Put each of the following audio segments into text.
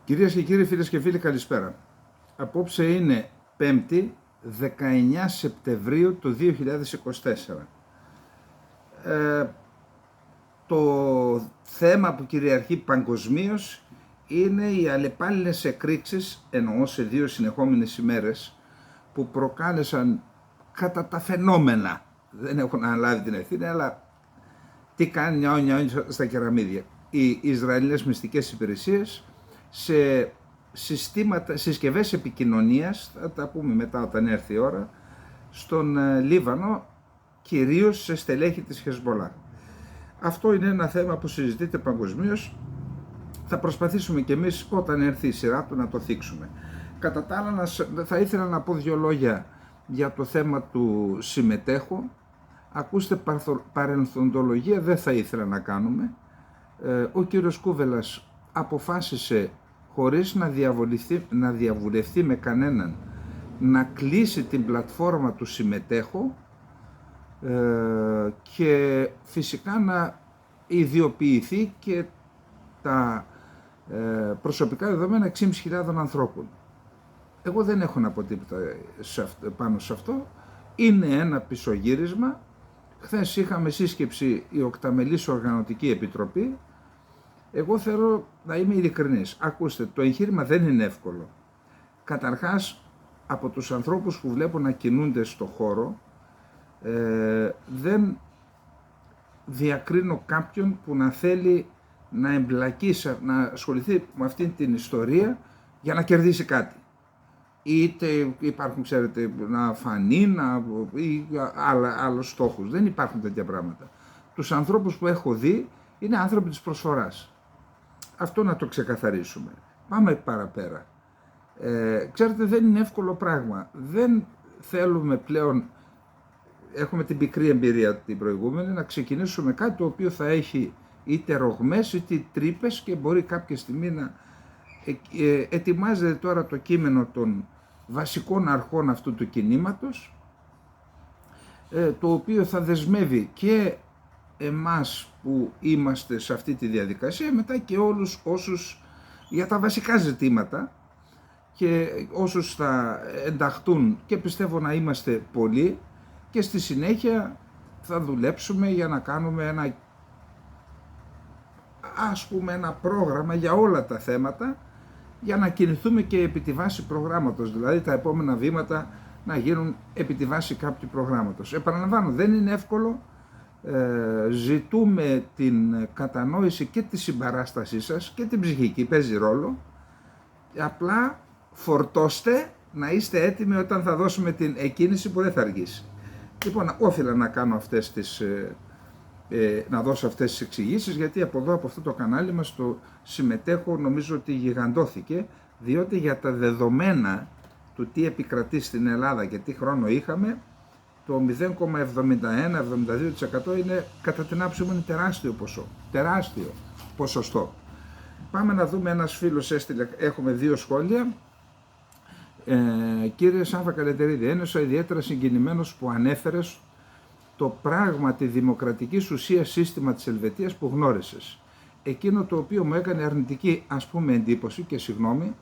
Κυρίες και κύριοι, φίλες και φίλοι, καλησπέρα. Απόψε είναι 5η, 19 Σεπτεμβρίου του 2024. Το θέμα που κυριαρχεί παγκοσμίως είναι οι αλλεπάλληλες εκρήξεις, εννοώ σε 2 συνεχόμενες ημέρες, που προκάλεσαν κατά τα φαινόμενα, δεν έχουν αναλάβει την ευθύνη, αλλά τι κάνει νιάου στα κεραμίδια. Οι Ισραηλινές μυστικές υπηρεσίες σε συσκευές επικοινωνίας, θα τα πούμε μετά όταν έρθει η ώρα, στον Λίβανο, κυρίως σε στελέχη της Χεσμολάχ. Αυτό είναι ένα θέμα που συζητείται παγκοσμίως. Θα προσπαθήσουμε κι εμείς όταν έρθει η σειρά του να το θίξουμε. Κατά τα άλλα, θα ήθελα να πω 2 λόγια για το θέμα του συμμετέχω. Ακούστε, παρενθοντολογία δεν θα ήθελα να κάνουμε. Ο κύριος Κούβελας αποφάσισε, χωρίς να διαβουλευτεί με κανέναν, να κλείσει την πλατφόρμα του συμμετέχω και φυσικά να ιδιοποιηθεί και τα προσωπικά δεδομένα 6.500 ανθρώπων. Εγώ δεν έχω να πω τίποτα πάνω σε αυτό. Είναι ένα πισωγύρισμα. Χθες είχαμε σύσκεψη η οκταμελής οργανωτική επιτροπή. Εγώ θέλω να είμαι ειλικρινής. Ακούστε, το εγχείρημα δεν είναι εύκολο. Καταρχάς, από τους ανθρώπους που βλέπω να κινούνται στο χώρο, δεν διακρίνω κάποιον που να θέλει να εμπλακεί, να ασχοληθεί με αυτήν την ιστορία για να κερδίσει κάτι. Είτε υπάρχουν, ξέρετε, να φανεί ή άλλους στόχους. Δεν υπάρχουν τέτοια πράγματα. Τους ανθρώπους που έχω δει είναι άνθρωποι της προσφοράς. Αυτό να το ξεκαθαρίσουμε. Πάμε παραπέρα. Ξέρετε, δεν είναι εύκολο πράγμα. Δεν θέλουμε πλέον, έχουμε την πικρή εμπειρία την προηγούμενη, να ξεκινήσουμε κάτι το οποίο θα έχει είτε ρογμές είτε τρύπες και μπορεί κάποια στιγμή να ετοιμάζεται τώρα το κείμενο των βασικών αρχών αυτού του κινήματος, το οποίο θα δεσμεύει και εμάς που είμαστε σε αυτή τη διαδικασία, μετά και όλους όσους για τα βασικά ζητήματα και όσους θα ενταχθούν, και πιστεύω να είμαστε πολλοί, και στη συνέχεια θα δουλέψουμε για να κάνουμε ένα πρόγραμμα για όλα τα θέματα, για να κινηθούμε και επί τη βάση προγράμματος, δηλαδή τα επόμενα βήματα να γίνουν επί τη βάση κάποιου προγράμματος. Επαναλαμβάνω, δεν είναι εύκολο, ζητούμε την κατανόηση και τη συμπαράστασή σας και την ψυχική, παίζει ρόλο, απλά φορτώστε να είστε έτοιμοι όταν θα δώσουμε την εκκίνηση που δεν θα αργήσει. Λοιπόν, όφιλα να κάνω να δώσω αυτές τις εξηγήσεις, γιατί από εδώ, από αυτό το κανάλι μας, το συμμετέχω, νομίζω ότι γιγαντώθηκε, διότι για τα δεδομένα του τι επικρατεί στην Ελλάδα και τι χρόνο είχαμε, το 0,71-72% είναι, κατά την άποψή μου, είναι τεράστιο ποσό, τεράστιο ποσοστό. Πάμε να δούμε, ένας φίλος έστειλε, έχουμε 2 σχόλια. Κύριε Σάβα Καλετερίδη, ένιωσα ιδιαίτερα συγκινημένος που ανέφερες το πράγματι δημοκρατικής ουσίας σύστημα της Ελβετίας που γνώρισες. Εκείνο το οποίο μου έκανε αρνητική, ας πούμε, εντύπωση, και συγγνώμη,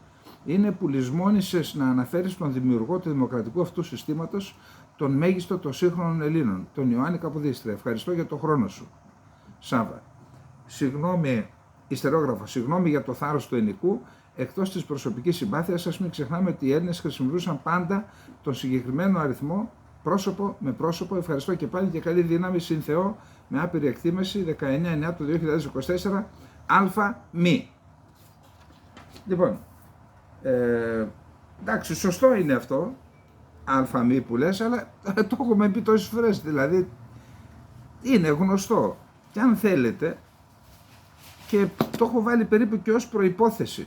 είναι που λησμόνησες να αναφέρεις τον δημιουργό του δημοκρατικού αυτού συστήματος, τον μέγιστο των σύγχρονων Ελλήνων, τον Ιωάννη Καποδίστρια. Ευχαριστώ για το χρόνο σου, Σάβα. Συγγνώμη, ιστερόγραφο, συγγνώμη για το θάρρος του ενικού. Εκτός της προσωπικής συμπάθειας σας, μην ξεχνάμε ότι οι Έλληνες χρησιμοποιούσαν πάντα τον συγκεκριμένο αριθμό, πρόσωπο με πρόσωπο. Ευχαριστώ και πάλι και καλή δύναμη συν Θεό, με άπειρη εκτίμηση, 19/9 του 2024, ΑΜΗ. Λοιπόν, εντάξει, σωστό είναι αυτό, ΑΜΗ που λες, αλλά το έχουμε πει τόσες φορές, δηλαδή είναι γνωστό. Και αν θέλετε, και το έχω βάλει περίπου και ως προϋπόθεση,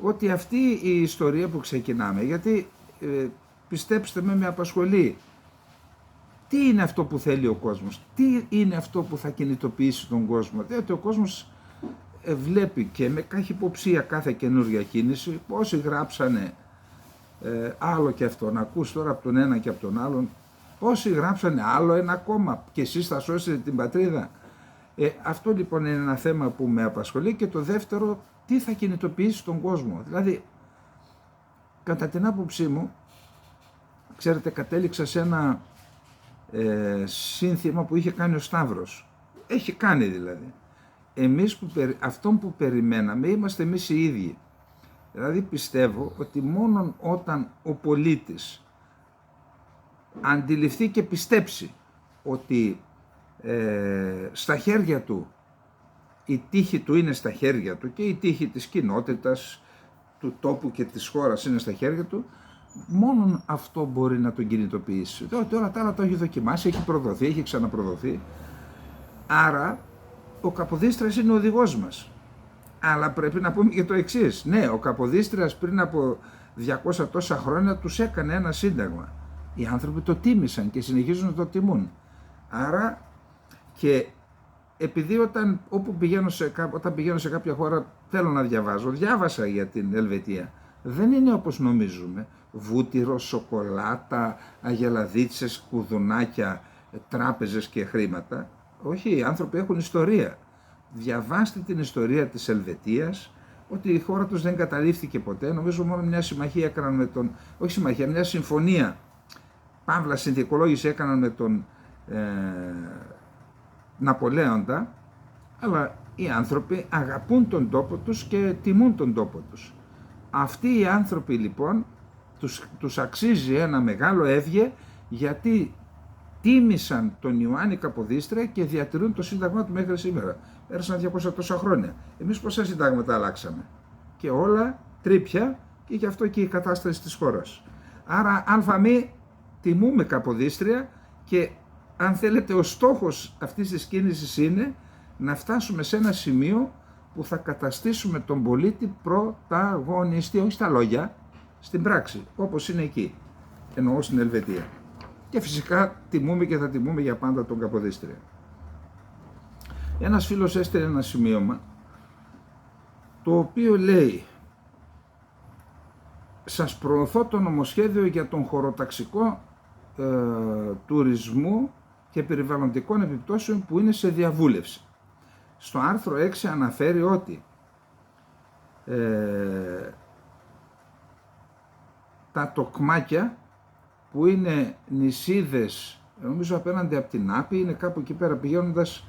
ότι αυτή η ιστορία που ξεκινάμε, γιατί πιστέψτε με απασχολεί, τι είναι αυτό που θέλει ο κόσμος, τι είναι αυτό που θα κινητοποιήσει τον κόσμο, διότι ο κόσμος βλέπει και με καχυποψία κάθε καινούργια κίνηση. Πόσοι γράψανε άλλο και αυτό, να ακούς τώρα από τον ένα και από τον άλλον, πόσοι γράψανε άλλο ένα κόμμα και εσείς θα σώσετε την πατρίδα. Αυτό λοιπόν είναι ένα θέμα που με απασχολεί, και το δεύτερο, τι θα κινητοποιήσει τον κόσμο. Δηλαδή, κατά την άποψή μου, ξέρετε, κατέληξα σε ένα σύνθημα που είχε κάνει ο Σταύρος. Έχει κάνει δηλαδή. Εμείς αυτόν που περιμέναμε είμαστε εμείς οι ίδιοι. Δηλαδή πιστεύω ότι μόνο όταν ο πολίτης αντιληφθεί και πιστέψει ότι στα χέρια του, η τύχη του είναι στα χέρια του και η τύχη της κοινότητας, του τόπου και της χώρας είναι στα χέρια του, μόνον αυτό μπορεί να τον κινητοποιήσει. Τώρα τα άλλα το έχει δοκιμάσει, έχει προδοθεί, έχει ξαναπροδοθεί. Άρα ο Καποδίστριας είναι ο οδηγός μας. Αλλά πρέπει να πούμε και το εξής. Ναι, ο Καποδίστριας πριν από 200 τόσα χρόνια τους έκανε ένα σύνταγμα. Οι άνθρωποι το τίμησαν και συνεχίζουν να το τιμούν. Άρα, και επειδή όταν πηγαίνω σε κάποια χώρα θέλω να διαβάζω, διάβασα για την Ελβετία. Δεν είναι όπως νομίζουμε. Βούτυρο, σοκολάτα, αγελαδίτσες, κουδουνάκια, τράπεζες και χρήματα. Όχι, οι άνθρωποι έχουν ιστορία. Διαβάστε την ιστορία της Ελβετίας, ότι η χώρα τους δεν καταλήφθηκε ποτέ. Νομίζω μόνο μια συμμαχία έκαναν με τον, όχι συμμαχία, μια συμφωνία, παύλα συνθηκολόγηση έκαναν με τον Ναπολέοντα, αλλά οι άνθρωποι αγαπούν τον τόπο τους και τιμούν τον τόπο τους. Αυτοί οι άνθρωποι λοιπόν τους αξίζει ένα μεγάλο έβγε, γιατί τίμησαν τον Ιωάννη Καποδίστρια και διατηρούν το σύνταγμά του μέχρι σήμερα. Πέρασαν 200 τόσα χρόνια. Εμείς πόσα συντάγματα αλλάξαμε. Και όλα τρίπια, και γι' αυτό και η κατάσταση της χώρας. Άρα αλφαμή τιμούμε Καποδίστρια, και αν θέλετε ο στόχος αυτής της κίνησης είναι να φτάσουμε σε ένα σημείο που θα καταστήσουμε τον πολίτη πρωταγωνιστή, όχι στα λόγια, στην πράξη, όπως είναι εκεί, εννοώ στην Ελβετία. Και φυσικά τιμούμε και θα τιμούμε για πάντα τον Καποδίστρια. Ένας φίλος έστειλε ένα σημείωμα, το οποίο λέει: σας προωθώ το νομοσχέδιο για τον χωροταξικό τουρισμό και περιβαλλοντικών επιπτώσεων που είναι σε διαβούλευση. Στο άρθρο 6 αναφέρει ότι τα τοκμάκια, που είναι νησίδες, νομίζω απέναντι από την Άπη, είναι κάπου εκεί πέρα πηγαίνοντας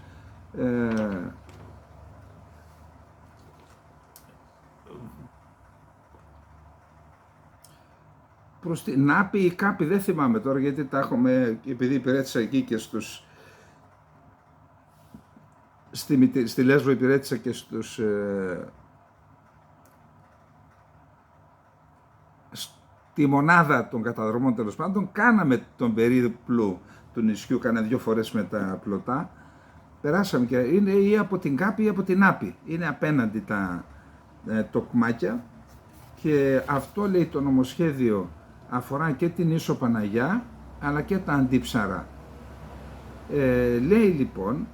προς την Άπη ή Κάπη, δεν θυμάμαι τώρα, γιατί τα έχουμε, επειδή υπηρέτησα εκεί και στη Λέσβο υπηρέτησα και στη μονάδα των καταδρομών, τέλος πάντων, κάναμε τον περίπλου του νησιού, κάνα 2 φορές με τα πλωτά, περάσαμε, και είναι ή από την Κάπη ή από την Άπη, είναι απέναντι τα τοκμάκια, και αυτό, λέει, το νομοσχέδιο αφορά και την Ίσο Παναγιά αλλά και τα Αντίψαρα. Λέει λοιπόν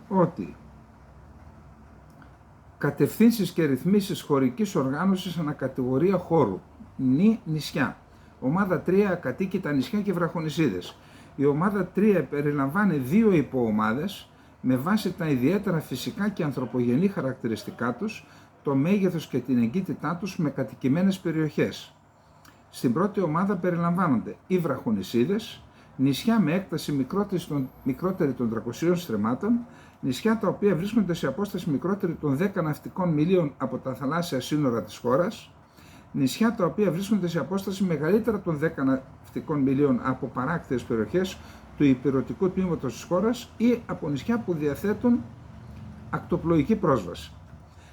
ότι κατευθύνσεις και ρυθμίσεις χωρικής οργάνωσης ανακατηγορία χώρου, νησιά. Ομάδα 3, ακατοίκητα νησιά και βραχονησίδες. Η ομάδα 3 περιλαμβάνει 2 υποομάδες με βάση τα ιδιαίτερα φυσικά και ανθρωπογενή χαρακτηριστικά τους, το μέγεθος και την εγκύτητά τους με κατοικημένες περιοχές. Στην πρώτη ομάδα περιλαμβάνονται οι βραχονησίδες, νησιά με έκταση μικρότερη των 300 στρεμμάτων, νησιά τα οποία βρίσκονται σε απόσταση μικρότερη των 10 ναυτικών μιλίων από τα θαλάσσια σύνορα της χώρας, νησιά τα οποία βρίσκονται σε απόσταση μεγαλύτερα των 10 ναυτικών μιλίων από παράκτιες περιοχές του υπηρετικού τμήματος της χώρας ή από νησιά που διαθέτουν ακτοπλοϊκή πρόσβαση.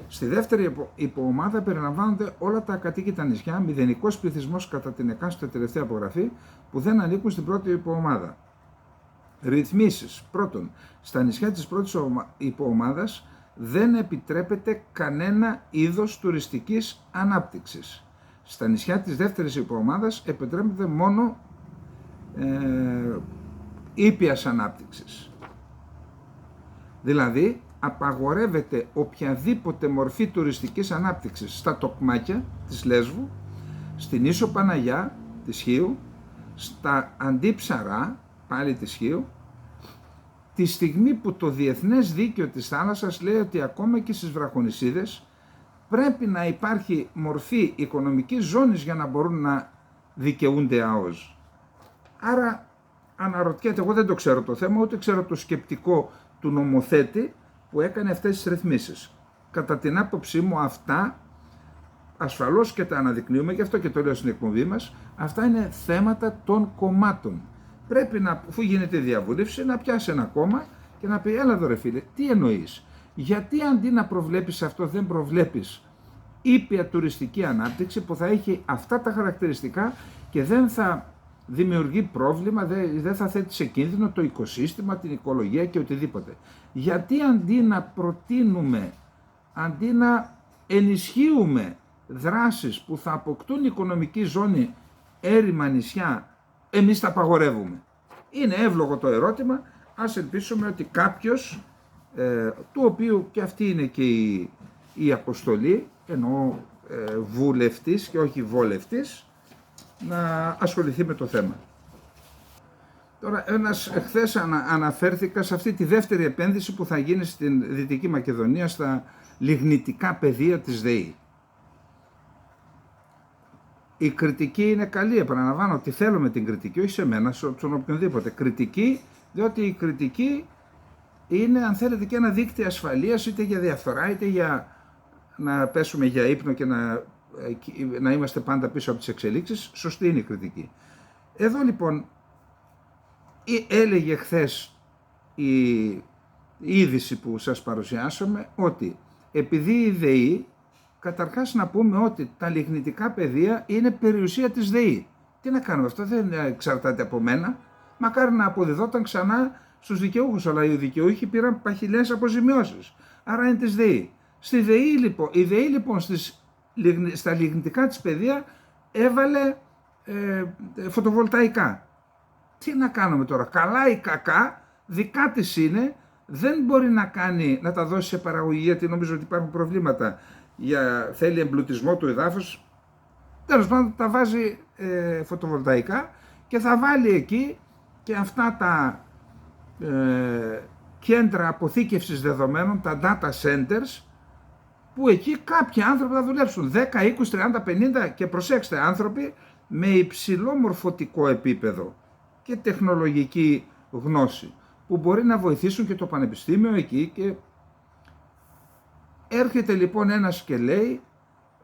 Στη δεύτερη υποομάδα περιλαμβάνονται όλα τα ακατοίκητα νησιά, μηδενικός πληθυσμός κατά την εκάστοτε τελευταία απογραφή, που δεν ανήκουν στην πρώτη υποομάδα. Ρυθμίσεις. Πρώτον, στα νησιά της πρώτης υποομάδας δεν επιτρέπεται κανένα είδος τουριστικής ανάπτυξης. Στα νησιά της δεύτερης υποομάδας επιτρέπεται μόνο ήπιας ανάπτυξης. Δηλαδή, απαγορεύεται οποιαδήποτε μορφή τουριστικής ανάπτυξης στα τοκμάκια της Λέσβου, στην Ίσο Παναγιά της Χίου, στα Αντίψαρα, πάλι της Χίου, τη στιγμή που το διεθνές δίκαιο της θάλασσας λέει ότι ακόμα και στις βραχονησίδες πρέπει να υπάρχει μορφή οικονομικής ζώνης για να μπορούν να δικαιούνται ΑΟΣ. Άρα αναρωτιέται, εγώ δεν το ξέρω το θέμα, ούτε ξέρω το σκεπτικό του νομοθέτη που έκανε αυτές τις ρυθμίσεις. Κατά την άποψή μου αυτά, ασφαλώς και τα αναδεικνύουμε, γι' αυτό και το λέω στην εκπομπή μας, αυτά είναι θέματα των κομμάτων. Πρέπει να, αφού γίνεται διαβούλευση, να πιάσει ένα κόμμα και να πει, έλα εδώ ρε φίλε, τι εννοείς, γιατί αντί να προβλέπεις αυτό δεν προβλέπεις ήπια τουριστική ανάπτυξη που θα έχει αυτά τα χαρακτηριστικά και δεν θα δημιουργεί πρόβλημα, δεν θα θέτει σε κίνδυνο το οικοσύστημα, την οικολογία και οτιδήποτε. Γιατί αντί να προτείνουμε, αντί να ενισχύουμε δράσεις που θα αποκτούν οικονομική ζώνη έρημα νησιά, εμείς τα απαγορεύουμε. Είναι εύλογο το ερώτημα, ας ελπίσουμε ότι κάποιος, του οποίου και αυτή είναι και η αποστολή, εννοώ βουλευτής και όχι βολευτής, να ασχοληθεί με το θέμα. Τώρα, χθες αναφέρθηκα σε αυτή τη δεύτερη επένδυση που θα γίνει στην Δυτική Μακεδονία στα λιγνητικά πεδία της ΔΕΗ. Η κριτική είναι καλή, επαναλαμβάνω ότι θέλουμε την κριτική, όχι σε μένα, στον οποιονδήποτε. Κριτική, διότι η κριτική είναι, αν θέλετε, και ένα δίκτυο ασφαλείας, είτε για διαφθορά, είτε για να πέσουμε για ύπνο και να είμαστε πάντα πίσω από τις εξελίξεις. Σωστή είναι η κριτική. Εδώ λοιπόν έλεγε χθες η είδηση που σας παρουσιάσαμε ότι επειδή η ΔΕΗ, καταρχάς να πούμε ότι τα λιγνητικά πεδία είναι περιουσία της ΔΕΗ. Τι να κάνουμε, αυτό δεν εξαρτάται από μένα. Μακάρι να αποδιδόταν ξανά στους δικαιούχους, αλλά οι δικαιούχοι πήραν παχυλές αποζημιώσεις. Άρα είναι της ΔΕΗ. Στη ΔΕΗ λοιπόν, η ΔΕΗ λοιπόν στα λιγνητικά της πεδία έβαλε φωτοβολταϊκά. Τι να κάνουμε τώρα, καλά ή κακά, δικά της είναι, δεν μπορεί να τα δώσει σε παραγωγή, γιατί νομίζω ότι υπάρχουν προβλήματα. Θέλει εμπλουτισμό του εδάφους, τέλος πάντων τα βάζει φωτοβολταϊκά και θα βάλει εκεί και αυτά τα κέντρα αποθήκευσης δεδομένων, τα data centers, που εκεί κάποιοι άνθρωποι θα δουλέψουν, 10, 20, 30, 50 και προσέξτε, άνθρωποι με υψηλό μορφωτικό επίπεδο και τεχνολογική γνώση, που μπορεί να βοηθήσουν και το πανεπιστήμιο εκεί. Και έρχεται λοιπόν ένας και λέει,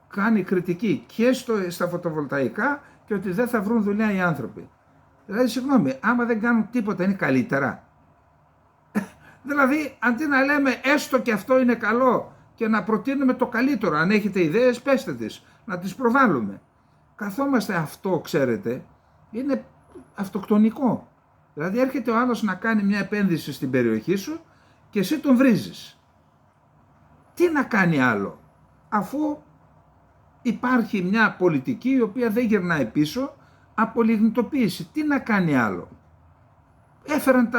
κάνει κριτική και στα φωτοβολταϊκά και ότι δεν θα βρουν δουλειά οι άνθρωποι. Δηλαδή, συγγνώμη, άμα δεν κάνουν τίποτα είναι καλύτερα. Δηλαδή, αντί να λέμε έστω και αυτό είναι καλό και να προτείνουμε το καλύτερο, αν έχετε ιδέες πέστε τις, να τις προβάλλουμε. Καθόμαστε, αυτό ξέρετε, είναι αυτοκτονικό. Δηλαδή έρχεται ο άλλος να κάνει μια επένδυση στην περιοχή σου και εσύ τον βρίζεις. Τι να κάνει άλλο, αφού υπάρχει μια πολιτική η οποία δεν γυρνάει πίσω, από λιγνητοποίηση. Τι να κάνει άλλο. Έφεραν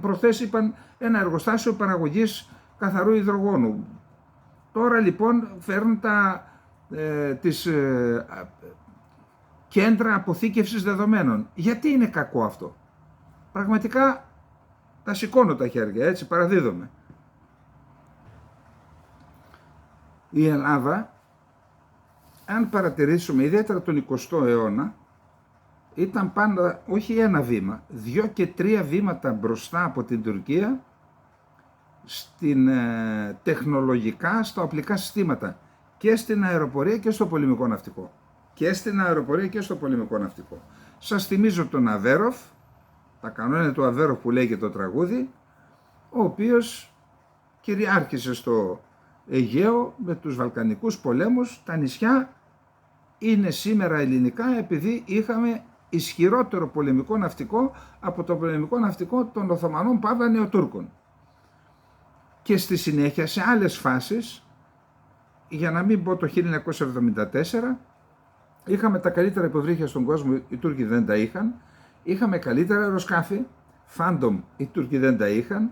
προχθές είπαν ένα εργοστάσιο παραγωγής καθαρού υδρογόνου. Τώρα λοιπόν φέρνουν κέντρα αποθήκευσης δεδομένων. Γιατί είναι κακό αυτό. Πραγματικά τα σηκώνω τα χέρια, έτσι παραδίδομαι. Η Ελλάδα, αν παρατηρήσουμε ιδιαίτερα τον 20ο αιώνα, ήταν πάντα όχι ένα βήμα, 2 και 3 βήματα μπροστά από την Τουρκία τεχνολογικά, στα οπλικά συστήματα και στην αεροπορία και στο πολεμικό ναυτικό. Και στην αεροπορία και στο πολεμικό ναυτικό. Σας θυμίζω τον Αβέροφ, τα κανόνια του Αβέροφ που λέει και το τραγούδι, ο οποίος κυριάρχησε στο Αιγαίο με τους Βαλκανικούς πολέμους. Τα νησιά είναι σήμερα ελληνικά επειδή είχαμε ισχυρότερο πολεμικό ναυτικό από το πολεμικό ναυτικό των Οθωμανών Παύλα Νεοτούρκων. Και στη συνέχεια σε άλλες φάσεις, για να μην πω το 1974, είχαμε τα καλύτερα υποβρύχια στον κόσμο, οι Τούρκοι δεν τα είχαν. Είχαμε καλύτερα αεροσκάφη, Phantom οι Τούρκοι δεν τα είχαν.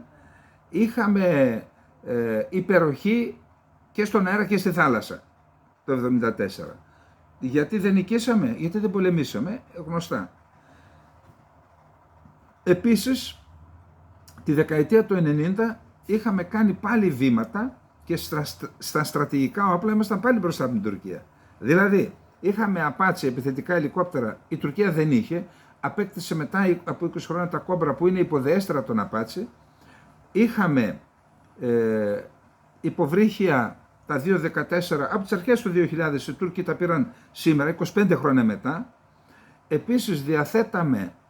Είχαμε υπεροχή και στον αέρα και στη θάλασσα το 1974. Γιατί δεν νικήσαμε, γιατί δεν πολεμήσαμε, γνωστά. Επίσης Τη δεκαετία του 90 είχαμε κάνει πάλι βήματα και στα στρατηγικά όπλα ήμασταν πάλι μπροστά από την Τουρκία. Δηλαδή, είχαμε Απάτσι, επιθετικά ελικόπτερα, η Τουρκία δεν είχε, απέκτησε μετά από 20 χρόνια τα Κόμπρα που είναι υποδέστερα των Απάτσι. Είχαμε υποβρύχια τα 2-14, από τις αρχές του 2000 οι Τούρκοι τα πήραν σήμερα, 25 χρόνια μετά. Επίσης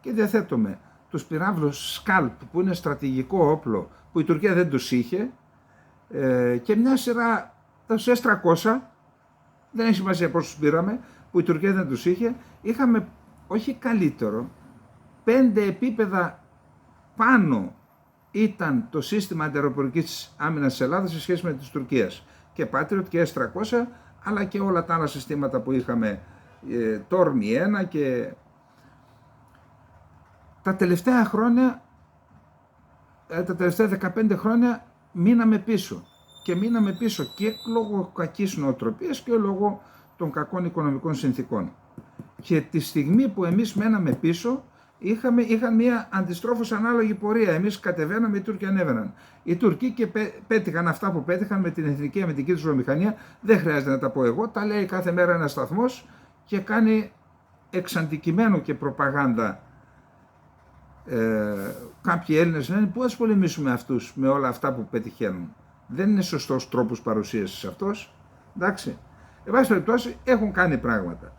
διαθέτουμε τους πυράβλους Σκάλπ που είναι στρατηγικό όπλο που η Τουρκία δεν τους είχε και μια σειρά τα S-300, δεν έχει σημασία πόσους πήραμε, που η Τουρκία δεν τους είχε. Είχαμε όχι καλύτερο, 5 επίπεδα πάνω ήταν το σύστημα αντιαεροπορικής άμυνας της Ελλάδας σε σχέση με της Τουρκίας. Και Patriot και S-300, αλλά και όλα τα άλλα συστήματα που είχαμε, Tormi 1 και... Τα τελευταία χρόνια, τα τελευταία 15 χρόνια μείναμε πίσω. Και μείναμε πίσω και λόγω κακής νοοτροπίας και λόγω των κακών οικονομικών συνθήκων. Και τη στιγμή που εμείς μέναμε πίσω, είχαν μια αντιστρόφως ανάλογη πορεία. Εμείς κατεβαίναμε, οι Τούρκοι ανέβαιναν. Οι Τουρκοί και πέτυχαν αυτά που πέτυχαν με την εθνική αμυντική τους βιομηχανία. Δεν χρειάζεται να τα πω εγώ, τα λέει κάθε μέρα ένας σταθμός και κάνει εξ αντικειμένου και προπαγάνδα. Κάποιοι Έλληνες λένε πού ας πολεμήσουμε αυτούς με όλα αυτά που πετυχαίνουν. Δεν είναι σωστός τρόπος παρουσίασης αυτός. Εντάξει. Εν πάση περιπτώσει έχουν κάνει πράγματα.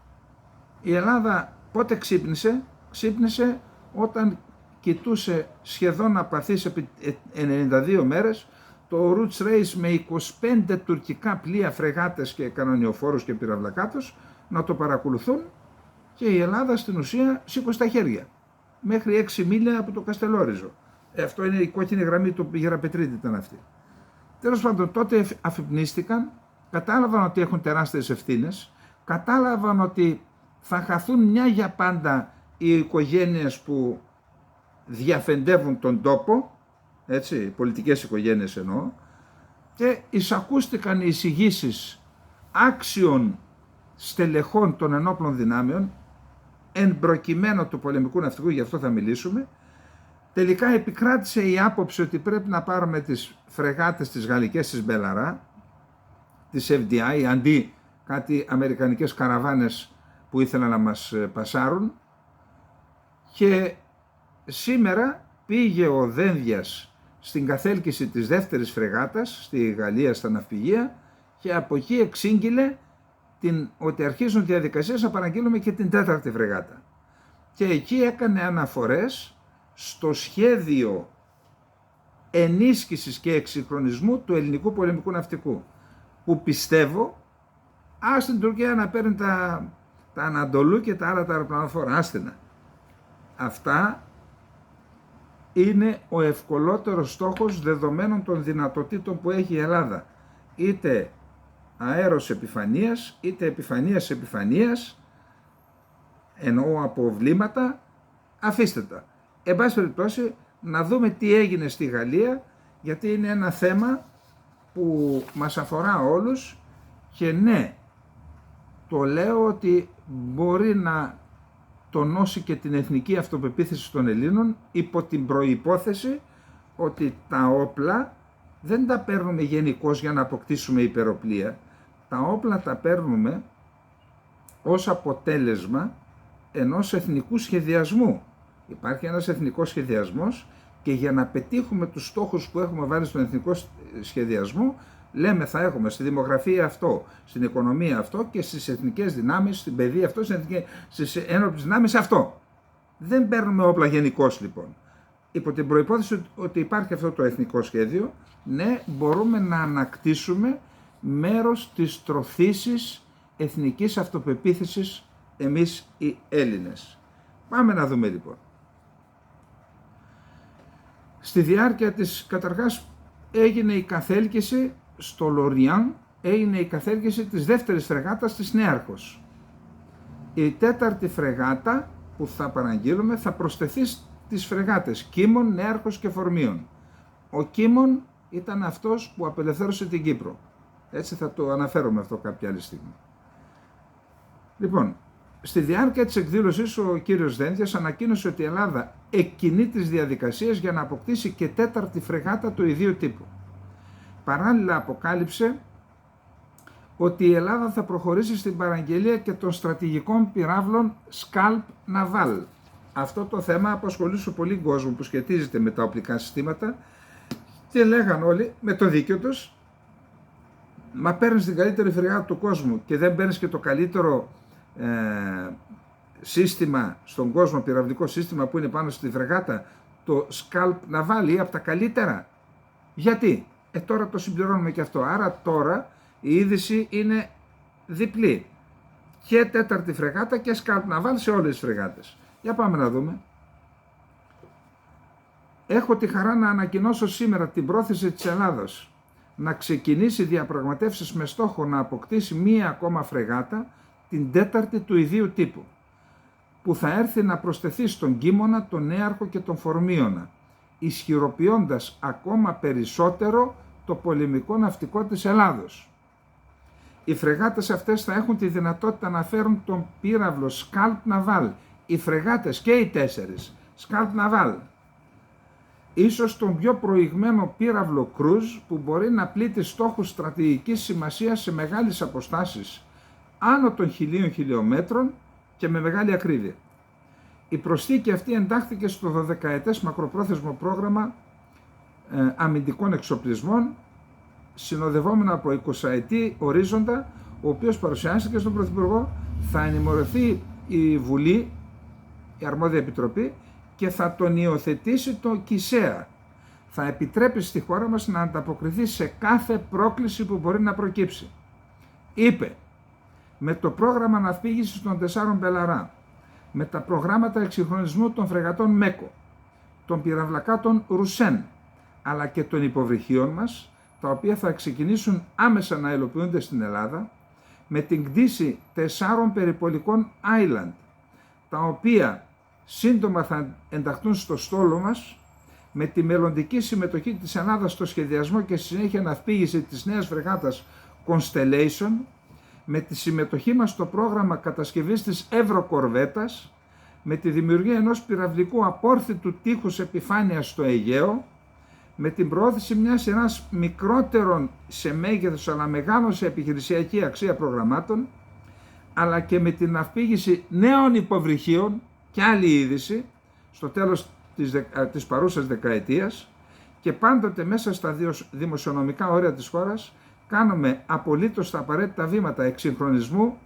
Η Ελλάδα πότε ξύπνησε? Ξύπνησε όταν κοιτούσε σχεδόν απαθής επί 92 μέρες το Roots Race με 25 τουρκικά πλοία, φρεγάτες και κανονιοφόρους και πυραυλακάτους να το παρακολουθούν και η Ελλάδα στην ουσία σήκωσε τα χέρια μέχρι 6 μίλια από το Καστελόριζο. Αυτό είναι η κόκκινη γραμμή του Γεραπετρίτη ήταν αυτή. Τέλος πάντων, τότε αφυπνίστηκαν, κατάλαβαν ότι έχουν τεράστιες ευθύνες, κατάλαβαν ότι θα χαθούν μια για πάντα οι οικογένειες που διαφεντεύουν τον τόπο, έτσι, πολιτικές οικογένειες εννοώ, και εισακούστηκαν οι εισηγήσεις άξιων στελεχών των ενόπλων δυνάμεων, εν προκειμένου του πολεμικού ναυτικού, γι' αυτό θα μιλήσουμε. Τελικά επικράτησε η άποψη ότι πρέπει να πάρουμε τις φρεγάτες τις γαλλικές της Μπελαρά, της FDI, αντί κάτι αμερικανικές καραβάνες που ήθελαν να μας πασάρουν. Και σήμερα πήγε ο Δένδιας στην καθέλκυση της δεύτερης φρεγάτας στη Γαλλία στα ναυπηγεία και από εκεί εξήγηλε ότι αρχίζουν διαδικασίες να παραγγείλουμε και την τέταρτη φρεγάτα. Και εκεί έκανε αναφορές στο σχέδιο ενίσχυσης και εξυγχρονισμού του ελληνικού πολεμικού ναυτικού, που πιστεύω στην Τουρκία να παίρνει τα Ανατολού και τα άλλα τα αεροπλανοφόρα, άστινα. Αυτά είναι ο ευκολότερος στόχος δεδομένων των δυνατοτήτων που έχει η Ελλάδα. Είτε αέρος επιφανείας, είτε επιφανείας επιφανείας, εννοώ από βλήματα, αφήστε τα. Εν πάση περιπτώσει, να δούμε τι έγινε στη Γαλλία, γιατί είναι ένα θέμα που μας αφορά όλους και ναι, το λέω ότι μπορεί να τονώσει και την εθνική αυτοπεποίθηση των Ελλήνων υπό την προϋπόθεση ότι τα όπλα δεν τα παίρνουμε γενικώς για να αποκτήσουμε υπεροπλία. Τα όπλα τα παίρνουμε ως αποτέλεσμα ενός εθνικού σχεδιασμού. Υπάρχει ένας εθνικός σχεδιασμός και για να πετύχουμε τους στόχους που έχουμε βάλει στον εθνικό σχεδιασμό, λέμε θα έχουμε στη δημογραφία αυτό, στην οικονομία αυτό και στις εθνικές δυνάμεις, στην παιδεία αυτό, στις ένοπλες δυνάμεις αυτό. Δεν παίρνουμε όπλα γενικώς λοιπόν. Υπό την προϋπόθεση ότι υπάρχει αυτό το εθνικό σχέδιο, ναι, μπορούμε να ανακτήσουμε μέρος της τροθήσης εθνικής αυτοπεποίθησης εμείς οι Έλληνες. Πάμε να δούμε λοιπόν. Στη διάρκεια της, καταρχάς, έγινε η καθέλκυση στο Λοριάν, έγινε η καθέλκυση της δεύτερης φρεγάτας της Νέαρχος. Η τέταρτη φρεγάτα που θα παραγγείλουμε θα προσθεθεί στις φρεγάτες Κίμων, Νέαρχος και Φορμίων. Ο Κίμων ήταν αυτός που απελευθέρωσε την Κύπρο. Έτσι θα το αναφέρομαι αυτό κάποια άλλη στιγμή. Λοιπόν, Στη διάρκεια της εκδήλωσης ο κύριος Δένδιας ανακοίνωσε ότι η Ελλάδα εκκινεί τις διαδικασίες για να αποκτήσει και 4η φρεγάτα του ιδίου τύπου. Παράλληλα αποκάλυψε ότι η Ελλάδα θα προχωρήσει στην παραγγελία και των στρατηγικών πυράβλων Scalp Naval. Αυτό το θέμα απασχολούσε πολύ κόσμο που σχετίζεται με τα οπλικά συστήματα και λέγαν όλοι με το δίκιο τους, μα παίρνεις την καλύτερη φρεγάτα του κόσμου και δεν παίρνεις και το καλύτερο σύστημα στον κόσμο, πυραυλικό σύστημα που είναι πάνω στη φρεγάτα, το Scalp Naval, ή από τα καλύτερα. Γιατί? Τώρα το συμπληρώνουμε και αυτό. Άρα τώρα η είδηση είναι διπλή. Και 4η φρεγάτα και Scalp Naval σε όλες τις φρεγάτες. Για πάμε να δούμε. Έχω τη χαρά να ανακοινώσω σήμερα την πρόθεση της Ελλάδας να ξεκινήσει διαπραγματεύσεις με στόχο να αποκτήσει μία ακόμα φρεγάτα, την 4η του ιδίου τύπου, που θα έρθει να προσθεθεί στον Κίμωνα, τον Νέαρχο και τον Φορμίωνα, ισχυροποιώντας ακόμα περισσότερο το πολεμικό ναυτικό της Ελλάδος. Οι φρεγάτες αυτές θα έχουν τη δυνατότητα να φέρουν τον πύραυλο Scalp Naval, οι φρεγάτες και οι 4, Scalp Naval, ίσως τον πιο προηγμένο πύραυλο Cruise που μπορεί να πλήττει στόχους στρατηγικής σημασίας σε μεγάλες αποστάσεις, άνω των 1000 χιλιόμετρων και με μεγάλη ακρίβεια. Η προσθήκη αυτή εντάχθηκε στο 12ετές μακροπρόθεσμο πρόγραμμα αμυντικών εξοπλισμών, συνοδευόμενο από 20ετή ορίζοντα, ο οποίος παρουσιάστηκε στον Πρωθυπουργό. Θα ενημερωθεί η Βουλή, η αρμόδια επιτροπή, και θα τον υιοθετήσει το ΚΙΣΕΑ. Θα επιτρέπει στη χώρα μας να ανταποκριθεί σε κάθε πρόκληση που μπορεί να προκύψει. Είπε, με το πρόγραμμα ναυπήγησης των 4 Μπελαρά, με τα προγράμματα εξυγχρονισμού των φρεγατών ΜΕΚΟ, των πυραυλακάτων Ρουσέν, αλλά και των υποβρυχίων μας, τα οποία θα ξεκινήσουν άμεσα να υλοποιούνται στην Ελλάδα, με την κτήση 4 περιπολικών Island, τα οποία σύντομα θα ενταχθούν στο στόλο μας, με τη μελλοντική συμμετοχή της Ελλάδας στο σχεδιασμό και στη συνέχεια ναυπήγηση της νέας φρεγάτας Constellation, με τη συμμετοχή μας στο πρόγραμμα κατασκευής της Ευρωκορβέτας, με τη δημιουργία ενός πυραυλικού απόρθητου τείχους επιφάνειας στο Αιγαίο, με την προώθηση μιας σειράς μικρότερων σε μέγεθος αλλά μεγάλων σε επιχειρησιακή αξία προγραμμάτων, αλλά και με την ναυπήγηση νέων υποβρυχίων και άλλη είδηση στο τέλος της παρούσας δεκαετίας, και πάντοτε μέσα στα δημοσιονομικά όρια της χώρας κάνουμε απολύτως τα απαραίτητα βήματα εξυγχρονισμού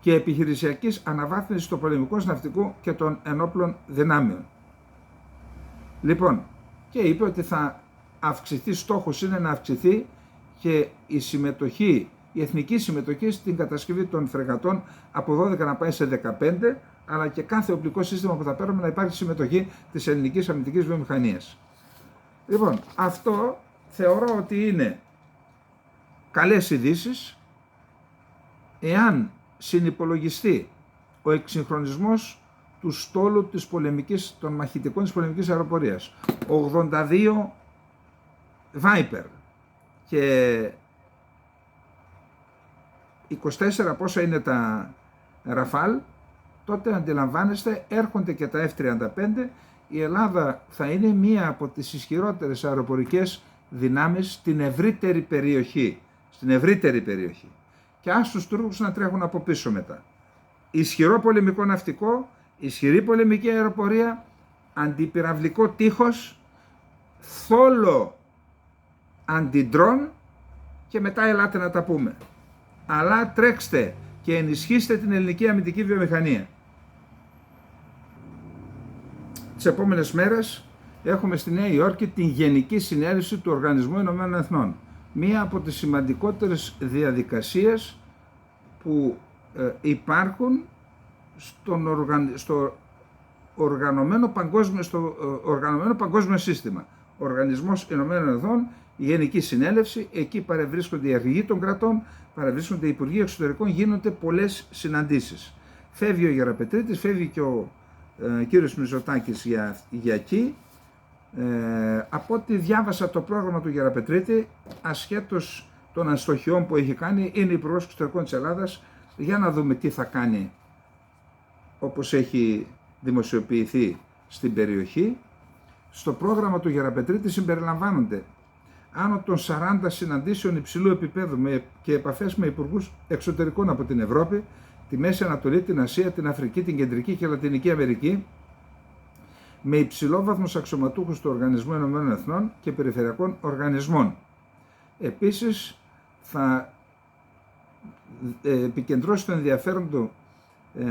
και επιχειρησιακής αναβάθμισης του πολεμικού ναυτικού και των ενόπλων δυνάμεων. Λοιπόν, και είπε ότι θα αυξηθεί, στόχος είναι να αυξηθεί και η συμμετοχή, η εθνική συμμετοχή στην κατασκευή των φρεγατών από 12 να πάει σε 15, αλλά και κάθε οπλικό σύστημα που θα παίρνουμε να υπάρχει συμμετοχή της ελληνικής αμυντικής βιομηχανίας. Λοιπόν, αυτό θεωρώ ότι είναι καλές ειδήσεις, εάν συνυπολογιστεί ο εξυγχρονισμός του στόλου της πολεμικής, των μαχητικών της πολεμικής αεροπορίας. 82 Viper και 24 πόσα είναι τα Rafale, τότε αντιλαμβάνεστε έρχονται και τα F-35. Η Ελλάδα θα είναι μία από τις ισχυρότερες αεροπορικές δυνάμεις στην ευρύτερη περιοχή. Και ας τους Τούρκους να τρέχουν από πίσω μετά. Ισχυρό πολεμικό ναυτικό, ισχυρή πολεμική αεροπορία, αντιπυραυλικό τείχος, θόλο αντιντρόν, και μετά ελάτε να τα πούμε. Αλλά τρέξτε και ενισχύστε την ελληνική αμυντική βιομηχανία. Τις επόμενες μέρες έχουμε στη Νέα Υόρκη την Γενική Συνέλευση του Οργανισμού Ηνωμένων Εθνών. Μία από τις σημαντικότερες διαδικασίες που υπάρχουν στο οργανωμένο παγκόσμιο σύστημα. Ο Οργανισμός Ηνωμένων Εθνών, η Γενική Συνέλευση, εκεί παρευρίσκονται οι αρχηγοί των κρατών, παρευρίσκονται οι Υπουργοί Εξωτερικών, γίνονται πολλές συναντήσεις. Φεύγει ο Γεραπετρίτης, φεύγει και ο κύριος Μητσοτάκης για εκεί. Από ό,τι διάβασα το πρόγραμμα του Γεραπετρίτη, ασχέτως των αστοχιών που έχει κάνει, είναι Υπουργός Εξωτερικών της Ελλάδας. Για να δούμε τι θα κάνει όπως έχει δημοσιοποιηθεί στην περιοχή. Στο πρόγραμμα του Γεραπετρίτη συμπεριλαμβάνονται άνω των 40 συναντήσεων υψηλού επίπεδου και επαφές με υπουργούς εξωτερικών από την Ευρώπη, τη Μέση Ανατολή, την Ασία, την Αφρική, την Κεντρική και Λατινική Αμερική, με υψηλόβαθμους αξιωματούχους του Οργανισμού Ηνωμένων Εθνών και περιφερειακών οργανισμών. Επίσης, θα επικεντρώσει το ενδιαφέρον του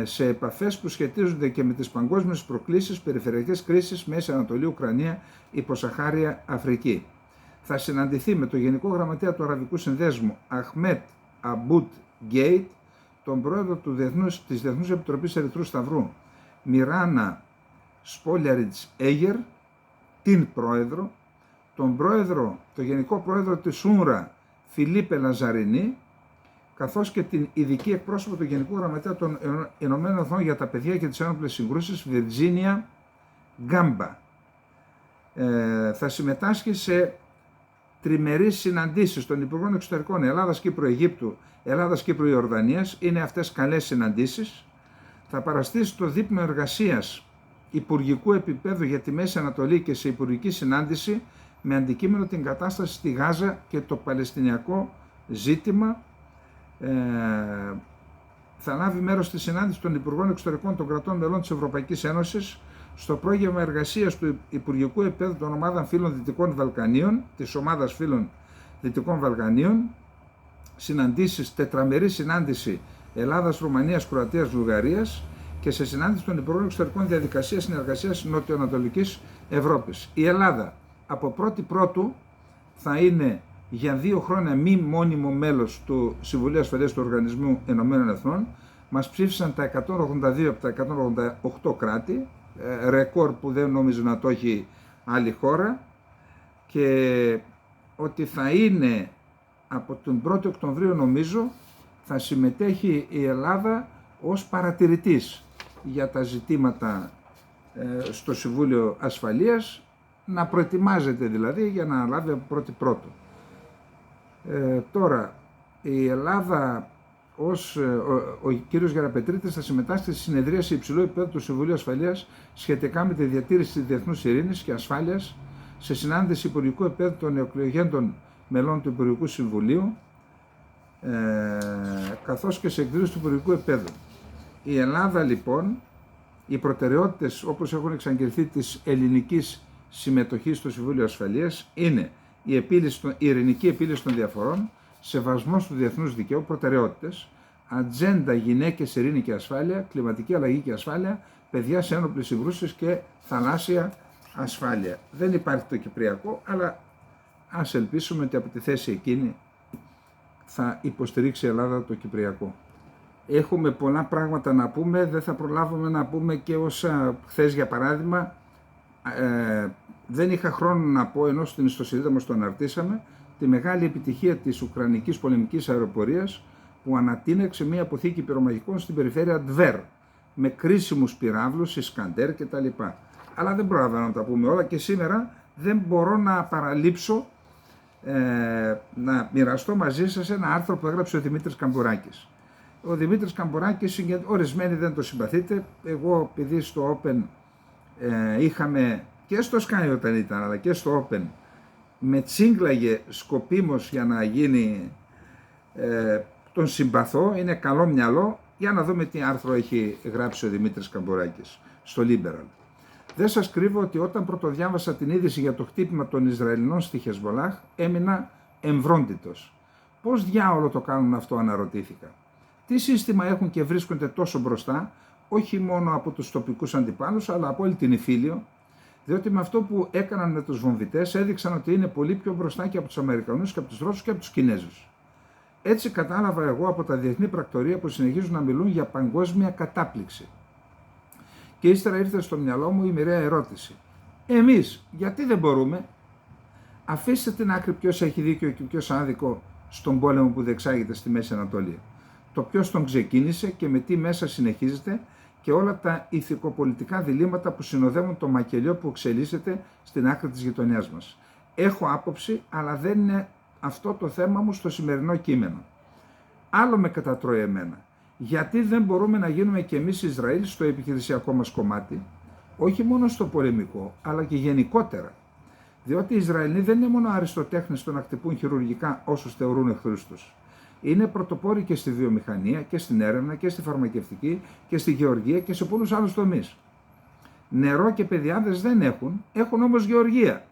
σε επαφές που σχετίζονται και με τις παγκόσμιες προκλήσεις, περιφερειακές κρίσεις, Μέση Ανατολή, Ουκρανία, Υποσαχάρια Αφρική. Θα συναντηθεί με τον Γενικό Γραμματέα του Αραβικού Συνδέσμου, Αχμέτ Αμπουτ Γκέιτ, τον πρόεδρο της Διεθνούς Επιτροπής Ερυθρού Σταυρού, Μιράνα Σπόλιαριτς Έγερ, την πρόεδρο, τον Γενικό Πρόεδρο της Ούρα, Φιλίπε Λαζαρινή, καθώς και την ειδική εκπρόσωπο του Γενικού Γραμματέα των Ηνωμένων Εθνών για τα παιδιά και τις ένοπλες συγκρούσεις, Βιρτζίνια Γκάμπα. Θα συμμετάσχει σε τριμερείς συναντήσεις των Υπουργών Εξωτερικών Ελλάδας, Κύπρου, Αιγύπτου, Ελλάδας, Κύπρου, Ιορδανίας. Είναι αυτές καλές συναντήσεις. Θα παραστεί στο δείπνο εργασίας υπουργικού επίπεδου για τη Μέση Ανατολή και σε υπουργική συνάντηση με αντικείμενο την κατάσταση στη Γάζα και το Παλαιστινιακό ζήτημα. Θα λάβει μέρος στη συνάντηση των Υπουργών Εξωτερικών των κρατών μελών της Ευρωπαϊκής Ένωσης στο πρόγευμα εργασίας του Υπουργικού Επίπεδου των Ομάδων Φίλων Δυτικών Βαλκανίων, της Ομάδας Φίλων Δυτικών Βαλκανίων, συναντήσεις, τετραμερή συνάντηση Ελλάδας, Ρουμανίας, Κροατίας, Βουλγαρίας και σε συνάντηση των Υπουργών Εξωτερικών Διαδικασίας Συνεργασίας Νοτιοανατολικής Ευρώπης. Η Ελλάδα από 1η Πρώτου θα είναι για 2 χρόνια μη μόνιμο μέλος του Συμβουλίου Ασφαλείας του Οργανισμού Ηνωμένων Εθνών. Μας ψήφισαν τα 182 από τα 188 κράτη, ρεκόρ που δεν νομίζω να το έχει άλλη χώρα, και ότι θα είναι από τον 1η Οκτωβρίου νομίζω θα συμμετέχει η Ελλάδα ως παρατηρητής για τα ζητήματα στο Συμβούλιο Ασφαλείας, να προετοιμάζεται δηλαδή για να λάβει από 1η Πρώτου. Τώρα, η Ελλάδα, ο κύριος Γεραπετρίτης θα συμμετάσχει στη συνεδρίαση υψηλού επίπεδου του Συμβουλίου Ασφαλείας σχετικά με τη διατήρηση της διεθνούς ειρήνης και ασφάλειας, σε συνάντηση υπουργικού επίπεδου των νεοεκλεγέντων μελών του Υπουργικού Συμβουλίου, καθώς και σε εκδήλωση του υπουργικού επίπεδου. Η Ελλάδα λοιπόν, οι προτεραιότητες όπως έχουν εξαγγελθεί της ελληνικής συμμετοχής στο Συμβούλιο Ασφαλείας είναι η ειρηνική επίλυση των διαφορών, σεβασμός του διεθνούς δικαίου, προτεραιότητες, ατζέντα γυναίκες, ειρήνη και ασφάλεια, κλιματική αλλαγή και ασφάλεια, παιδιά σε ένοπλες συγκρούσεις και θαλάσσια ασφάλεια. Δεν υπάρχει το Κυπριακό, αλλά ας ελπίσουμε ότι από τη θέση εκείνη θα υποστηρίξει η Ελλάδα το Κυπριακό. Έχουμε πολλά πράγματα να πούμε, δεν θα προλάβουμε να πούμε και όσα χθες για παράδειγμα δεν είχα χρόνο να πω, ενώ στην ιστοσελίδα μας το αναρτήσαμε, τη μεγάλη επιτυχία της Ουκρανικής πολεμικής αεροπορίας που ανατείναξε μια αποθήκη πυρομαχικών στην περιφέρεια Ντβέρ με κρίσιμους πυράβλους, Ισκαντέρ κτλ. Αλλά δεν πρόλαβα να τα πούμε όλα και σήμερα δεν μπορώ να παραλείψω να μοιραστώ μαζί σας ένα άρθρο που έγραψε ο Δημήτρης Καμπουράκης. Ο Δημήτρης Καμπουράκης, ορισμένοι δεν το συμπαθείτε, εγώ επειδή στο Open είχαμε και στο Sky όταν ήταν, αλλά και στο Open, με τσίγκλαγε σκοπίμως για να γίνει, τον συμπαθώ, είναι καλό μυαλό. Για να δούμε τι άρθρο έχει γράψει ο Δημήτρης Καμπουράκης στο Liberal. Δεν σας κρύβω ότι όταν πρωτοδιάβασα την είδηση για το χτύπημα των Ισραηλινών στη Χεσμολάχ, έμεινα εμβρόντιτος. Πώς διάολο το κάνουν αυτό, αναρωτήθηκα. Τι σύστημα έχουν και βρίσκονται τόσο μπροστά, όχι μόνο από τους τοπικούς αντιπάλους, αλλά από όλη την Ιφίλιο, διότι με αυτό που έκαναν με τους βομβιτές έδειξαν ότι είναι πολύ πιο μπροστά και από τους Αμερικανούς και από τους Ρώσους και από τους Κινέζους. Έτσι κατάλαβα εγώ από τα διεθνή πρακτορεία που συνεχίζουν να μιλούν για παγκόσμια κατάπληξη. Και ύστερα ήρθε στο μυαλό μου η μοιραία ερώτηση. Εμείς γιατί δεν μπορούμε? Αφήστε την άκρη ποιος έχει δίκιο και ποιος άδικο στον πόλεμο που διεξάγεται στη Μέση Ανατολή. Το ποιος τον ξεκίνησε και με τι μέσα συνεχίζεται και όλα τα ηθικοπολιτικά διλήμματα που συνοδεύουν το μακελιό που εξελίσσεται στην άκρη της γειτονιάς μας. Έχω άποψη, αλλά δεν είναι αυτό το θέμα μου στο σημερινό κείμενο. Άλλο με κατατρώει εμένα. γιατί δεν μπορούμε να γίνουμε κι εμείς Ισραήλ στο επιχειρησιακό μας κομμάτι, όχι μόνο στο πολεμικό, αλλά και γενικότερα. Διότι οι Ισραηλοί δεν είναι μόνο αριστοτέχνες στο να χτυπούν χειρουργικά όσους θεωρούν εχθρούς τους. Είναι πρωτοπόροι και στη βιομηχανία και στην έρευνα και στη φαρμακευτική και στη γεωργία και σε πολλούς άλλους τομείς. Νερό και παιδιάδες δεν έχουν όμως γεωργία.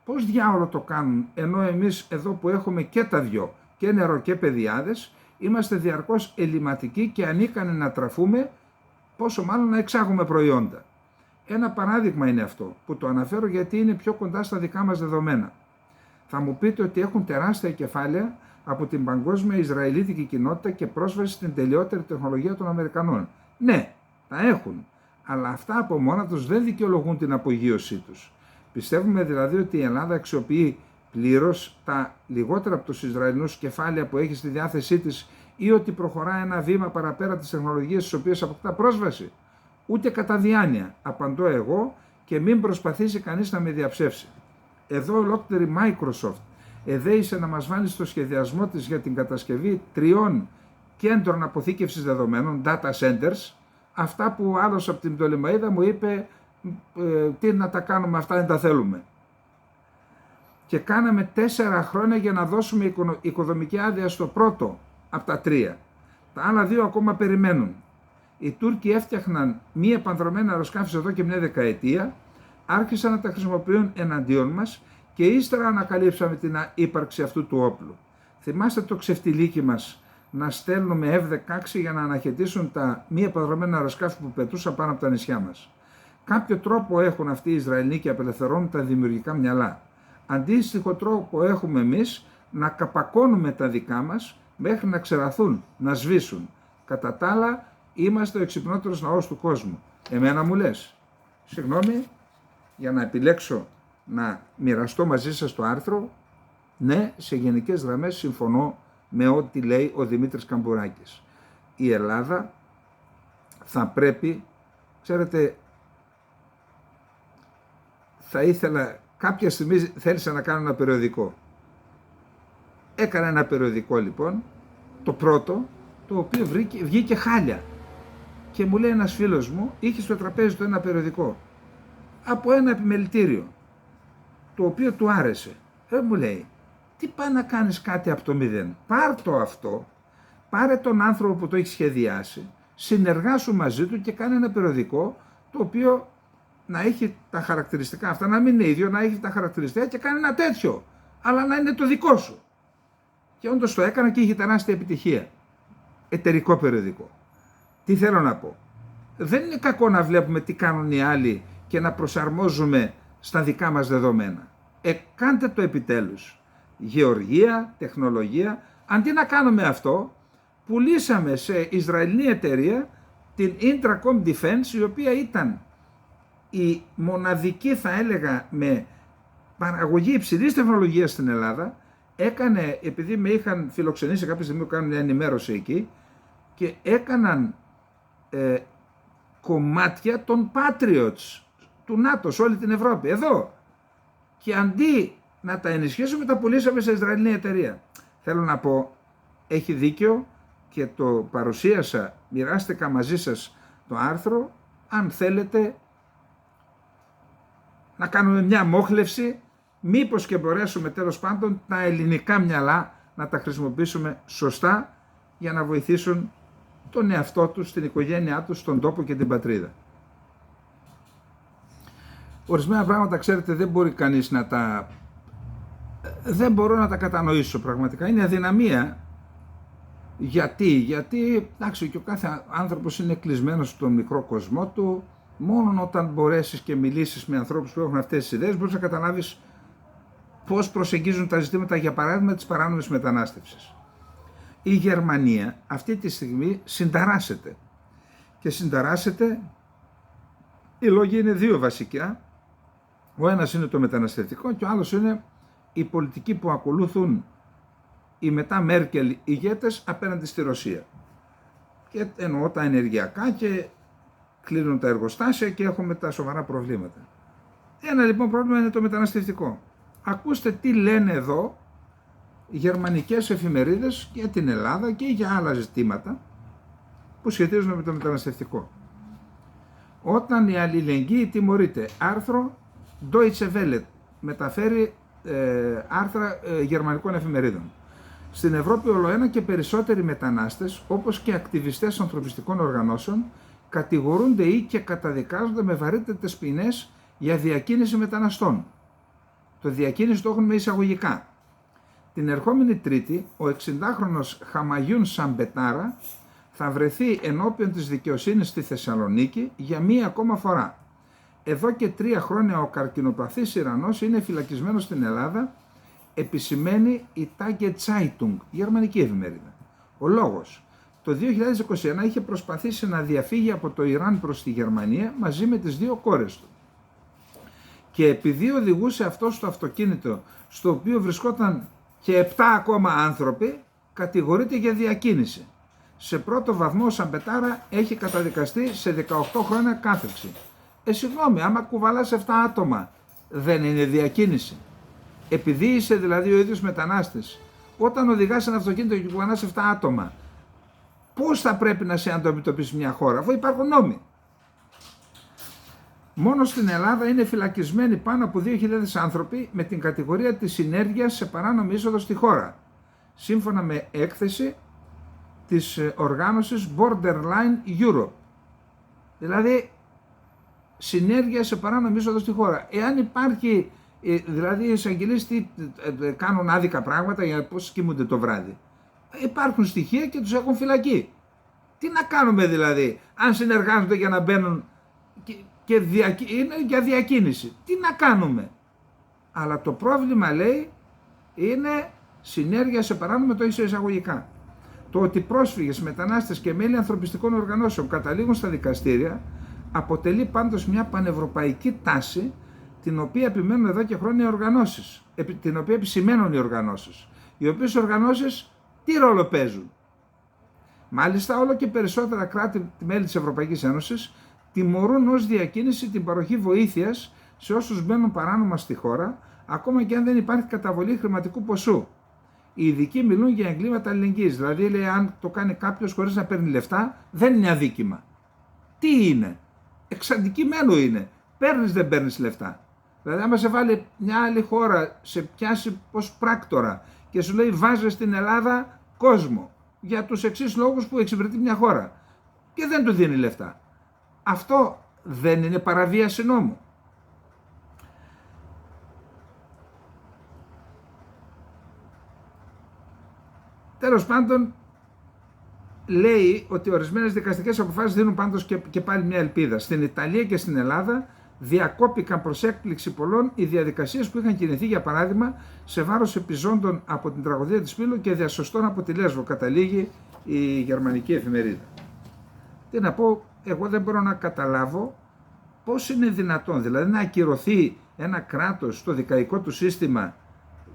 Πώς διάολο το κάνουν, ενώ εμείς εδώ που έχουμε και τα δυο, και νερό και παιδιάδες, είμαστε διαρκώς ελληματικοί και ανίκανοι να τραφούμε, πόσο μάλλον να εξάγουμε προϊόντα. Ένα παράδειγμα είναι αυτό, που το αναφέρω γιατί είναι πιο κοντά στα δικά μας δεδομένα. Θα μου πείτε ότι έχουν τεράστια κεφάλαια από την παγκόσμια Ισραηλίτικη κοινότητα και πρόσβαση στην τελειότερη τεχνολογία των Αμερικανών. Ναι, τα έχουν, αλλά αυτά από μόνα τους δεν δικαιολογούν την απογείωσή τους. Πιστεύουμε δηλαδή ότι η Ελλάδα αξιοποιεί πλήρως τα λιγότερα από τους Ισραηλινούς κεφάλαια που έχει στη διάθεσή της ή ότι προχωρά ένα βήμα παραπέρα τις τεχνολογίες στις οποίες αποκτά πρόσβαση. Ούτε κατά διάνοια, απαντώ εγώ, και μην προσπαθήσει κανείς να με διαψεύσει. Εδώ ολόκληρη Microsoft εδέησε να μας βάλει στο σχεδιασμό της για την κατασκευή 3 κέντρων αποθήκευσης δεδομένων, data centers, αυτά που άλλος από την Πτολεμαΐδα μου είπε τι να τα κάνουμε αυτά, δεν τα θέλουμε. Και κάναμε 4 χρόνια για να δώσουμε οικοδομική άδεια στο πρώτο από τα 3. Τα άλλα 2 ακόμα περιμένουν. Οι Τούρκοι έφτιαχναν μη επανδρομένα αεροσκάφη εδώ και μια δεκαετία, άρχισαν να τα χρησιμοποιούν εναντίον μας και ύστερα ανακαλύψαμε την ύπαρξη αυτού του όπλου. Θυμάστε το ξεφτιλίκι μας να στέλνουμε F-16 για να αναχαιτήσουν τα μη επανδρομένα αεροσκάφη που πετούσαν πάνω από τα νησιά μας. Κάποιο τρόπο έχουν αυτοί οι Ισραηλοί και απελευθερώνουν τα δημιουργικά μυαλά. Αντίστοιχο τρόπο έχουμε εμείς να καπακώνουμε τα δικά μας μέχρι να ξεραθούν, να σβήσουν. Κατά τα άλλα, είμαστε ο εξυπνότερος λαός του κόσμου. Εμένα μου λες, συγγνώμη, για να επιλέξω να μοιραστώ μαζί σας το άρθρο, ναι, σε γενικές γραμμές συμφωνώ με ό,τι λέει ο Δημήτρης Καμπουράκης. Η Ελλάδα θα πρέπει, ξέρετε, θα ήθελα, κάποια στιγμή θέλησα να κάνω ένα περιοδικό. Έκανα ένα περιοδικό λοιπόν, το πρώτο, το οποίο βγήκε χάλια. Και μου λέει ένας φίλος μου, είχε στο τραπέζι του ένα περιοδικό από ένα επιμελητήριο, το οποίο του άρεσε. Μου λέει, τι πάει να κάνεις κάτι από το μηδέν, πάρ' το αυτό, πάρε τον άνθρωπο που το έχει σχεδιάσει, συνεργάσου μαζί του και κάνε ένα περιοδικό το οποίο να έχει τα χαρακτηριστικά αυτά, να μην είναι ίδιο, να έχει τα χαρακτηριστικά και κάνει ένα τέτοιο, αλλά να είναι το δικό σου. Και όντως το έκανα και είχε τεράστια επιτυχία. Εταιρικό περιοδικό. Τι θέλω να πω. Δεν είναι κακό να βλέπουμε τι κάνουν οι άλλοι και να προσαρμόζουμε στα δικά μας δεδομένα. Κάντε το επιτέλους. Γεωργία, τεχνολογία. Αντί να κάνουμε αυτό, πουλήσαμε σε Ισραηλινή εταιρεία την Intracom Defense, η οποία ήταν η μοναδική, θα έλεγα, με παραγωγή υψηλής τεχνολογίας στην Ελλάδα. Έκανε, επειδή με είχαν φιλοξενήσει κάποια στιγμή που κάνουν μια ενημέρωση εκεί, και έκαναν κομμάτια των Patriots του ΝΑΤΟ σε όλη την Ευρώπη, εδώ. Και αντί να τα ενισχύσουμε, τα πουλήσαμε σε Ισραηλινή εταιρεία. Θέλω να πω, έχει δίκιο και το παρουσίασα, μοιράστηκα μαζί σας το άρθρο, αν θέλετε να κάνουμε μια μόχλευση, μήπως και μπορέσουμε τέλος πάντων τα ελληνικά μυαλά να τα χρησιμοποιήσουμε σωστά για να βοηθήσουν τον εαυτό τους, την οικογένειά τους, τον τόπο και την πατρίδα. Ορισμένα πράγματα, ξέρετε, δεν μπορεί κανείς να τα... Δεν μπορώ να τα κατανοήσω πραγματικά. Είναι αδυναμία. Γιατί, εντάξει, και ο κάθε άνθρωπος είναι κλεισμένος στον μικρό κοσμό του. Μόνο όταν μπορέσεις και μιλήσεις με ανθρώπους που έχουν αυτές τις ιδέες, μπορείς να καταλάβεις πώς προσεγγίζουν τα ζητήματα, για παράδειγμα, της παράνομης μετανάστευσης. Η Γερμανία αυτή τη στιγμή συνταράσσεται. Και συνταράσσεται, οι λόγοι είναι 2 βασικά. Ο ένας είναι το μεταναστευτικό και ο άλλος είναι η πολιτική που ακολουθούν οι μετά Μέρκελ ηγέτες απέναντι στη Ρωσία. Και εννοώ τα ενεργειακά και κλείνουν τα εργοστάσια και έχουμε τα σοβαρά προβλήματα. Ένα λοιπόν πρόβλημα είναι το μεταναστευτικό. Ακούστε τι λένε εδώ οι γερμανικές εφημερίδες για την Ελλάδα και για άλλα ζητήματα. που σχετίζονται με το μεταναστευτικό. Όταν η αλληλεγγύη τιμωρείται, άρθρο Deutsche Welle, μεταφέρει άρθρα γερμανικών εφημερίδων. Στην Ευρώπη ολοένα και περισσότεροι μετανάστες, όπως και ακτιβιστές ανθρωπιστικών οργανώσεων, κατηγορούνται ή και καταδικάζονται με βαρύτερες ποινές για διακίνηση μεταναστών. Το διακίνηση το έχουν με εισαγωγικά. Την ερχόμενη Τρίτη, ο 60χρονος Χαμαγιούν Σαμπετάρα θα βρεθεί ενώπιον της δικαιοσύνης στη Θεσσαλονίκη για μία ακόμα φορά. Εδώ και 3 χρόνια ο καρκινοπαθής Ιρανός είναι φυλακισμένος στην Ελλάδα, επισημαίνει η Tage Zeitung, γερμανική εφημερίδα. Ο λόγος: το 2021 είχε προσπαθήσει να διαφύγει από το Ιράν προς τη Γερμανία μαζί με τις 2 κόρες του. Και επειδή οδηγούσε αυτό στο αυτοκίνητο, στο οποίο βρισκόταν και 7 ακόμα άνθρωποι, κατηγορείται για διακίνηση. Σε πρώτο βαθμό ο Σαμπετάρα έχει καταδικαστεί σε 18 χρόνια κάθεξη. Συγγνώμη, άμα κουβαλάς 7 άτομα, δεν είναι διακίνηση? Επειδή είσαι δηλαδή ο ίδιος μετανάστης, όταν οδηγάς ένα αυτοκίνητο και κουβαλάς 7 άτομα, πώς θα πρέπει να σε αντιμετωπίσει μια χώρα, αφού υπάρχουν νόμοι? Μόνο στην Ελλάδα είναι φυλακισμένοι πάνω από 2.000 άνθρωποι με την κατηγορία της συνέργειας σε παράνομη είσοδο στη χώρα, σύμφωνα με έκθεση της οργάνωσης Borderline Europe. Δηλαδή, συνέργεια σε παράνομη είσοδο στη χώρα. Εάν υπάρχει, δηλαδή οι εισαγγελείς κάνουν άδικα πράγματα για πώς κοιμούνται το βράδυ. Υπάρχουν στοιχεία και τους έχουν φυλακεί. Τι να κάνουμε δηλαδή, αν συνεργάζονται για να μπαίνουν και είναι για διακίνηση? Τι να κάνουμε? Αλλά το πρόβλημα, λέει, είναι συνέργεια σε παράνομη, το είσαι εισαγωγικά. Το ότι πρόσφυγες, μετανάστες και μέλη ανθρωπιστικών οργανώσεων καταλήγουν στα δικαστήρια αποτελεί πάντως μια πανευρωπαϊκή τάση, την οποία επιμένουν εδώ και χρόνια οι οργανώσεις, την οποία επισημαίνουν οι οργανώσεις, οι οποίες οργανώσεις τι ρόλο παίζουν? Μάλιστα, όλο και περισσότερα κράτη μέλη της Ευρωπαϊκής Ένωσης τιμωρούν ως διακίνηση την παροχή βοήθειας σε όσους μπαίνουν παράνομα στη χώρα, ακόμα και αν δεν υπάρχει καταβολή χρηματικού ποσού. Οι ειδικοί μιλούν για εγκλήματα αλληλεγγύης, δηλαδή λέει, αν το κάνει κάποιος χωρίς να παίρνει λεφτά, δεν είναι αδίκημα. Τι είναι? Εξαντικειμένο είναι. Παίρνεις, δεν παίρνεις λεφτά. Δηλαδή, άμα σε βάλει μια άλλη χώρα, σε πιάσει ως πράκτορα και σου λέει βάζε στην Ελλάδα κόσμο για τους εξής λόγους που εξυπηρετεί μια χώρα και δεν του δίνει λεφτά, αυτό δεν είναι παραβίαση νόμου? Τέλος πάντων, λέει ότι ορισμένες δικαστικές αποφάσεις δίνουν πάντως και πάλι μια ελπίδα. Στην Ιταλία και στην Ελλάδα διακόπηκαν προς έκπληξη πολλών οι διαδικασίες που είχαν κινηθεί, για παράδειγμα, σε βάρος επιζώντων από την τραγωδία της Πύλου και διασωστών από τη Λέσβο, καταλήγει η γερμανική εφημερίδα. Τι να πω, εγώ δεν μπορώ να καταλάβω πώς είναι δυνατόν, δηλαδή, να ακυρωθεί ένα κράτος στο δικαϊκό του σύστημα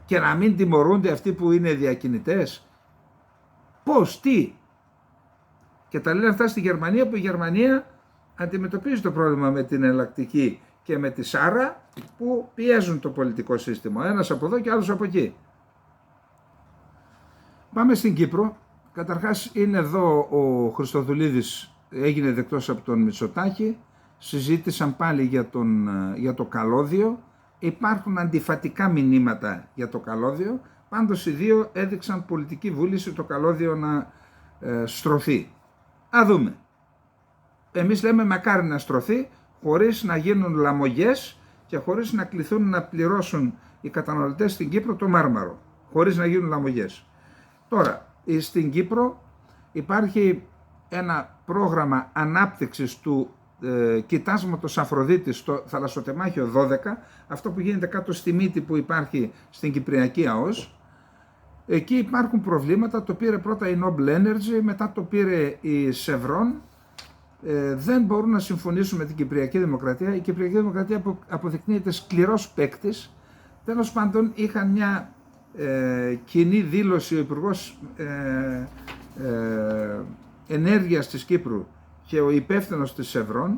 και να μην τιμωρούνται αυτοί που είναι διακινητές? Πώς, τι? Και τα λένε αυτά στη Γερμανία, που η Γερμανία αντιμετωπίζει το πρόβλημα με την εναλλακτική και με τη Σάρα, που πιέζουν το πολιτικό σύστημα, ένας από εδώ και άλλος από εκεί. Πάμε στην Κύπρο. Καταρχάς είναι εδώ ο Χριστοδουλίδης, έγινε δεκτός από τον Μητσοτάκη, συζήτησαν πάλι για το καλώδιο, υπάρχουν αντιφατικά μηνύματα για το καλώδιο, πάντως οι δύο έδειξαν πολιτική βούληση το καλώδιο να στρωθεί. Α δούμε. Εμείς λέμε μακάρι να στρωθεί, χωρίς να γίνουν λαμογές και χωρίς να κληθούν να πληρώσουν οι καταναλωτές στην Κύπρο το μάρμαρο, χωρίς να γίνουν λαμογές. Τώρα, στην Κύπρο υπάρχει ένα πρόγραμμα ανάπτυξης του κοιτάσματος Αφροδίτης στο θαλασσοτεμάχιο 12, αυτό που γίνεται κάτω στη μύτη που υπάρχει στην Κυπριακή ΑΟΣ. Εκεί υπάρχουν προβλήματα, το πήρε πρώτα η Noble Energy, μετά το πήρε η Chevron. Δεν μπορούν να συμφωνήσουν με την Κυπριακή Δημοκρατία. Η Κυπριακή Δημοκρατία αποδεικνύεται σκληρός παίκτης. Τέλος πάντων, είχαν μια κοινή δήλωση ο Υπουργός Ενέργειας της Κύπρου και ο υπεύθυνος της Chevron,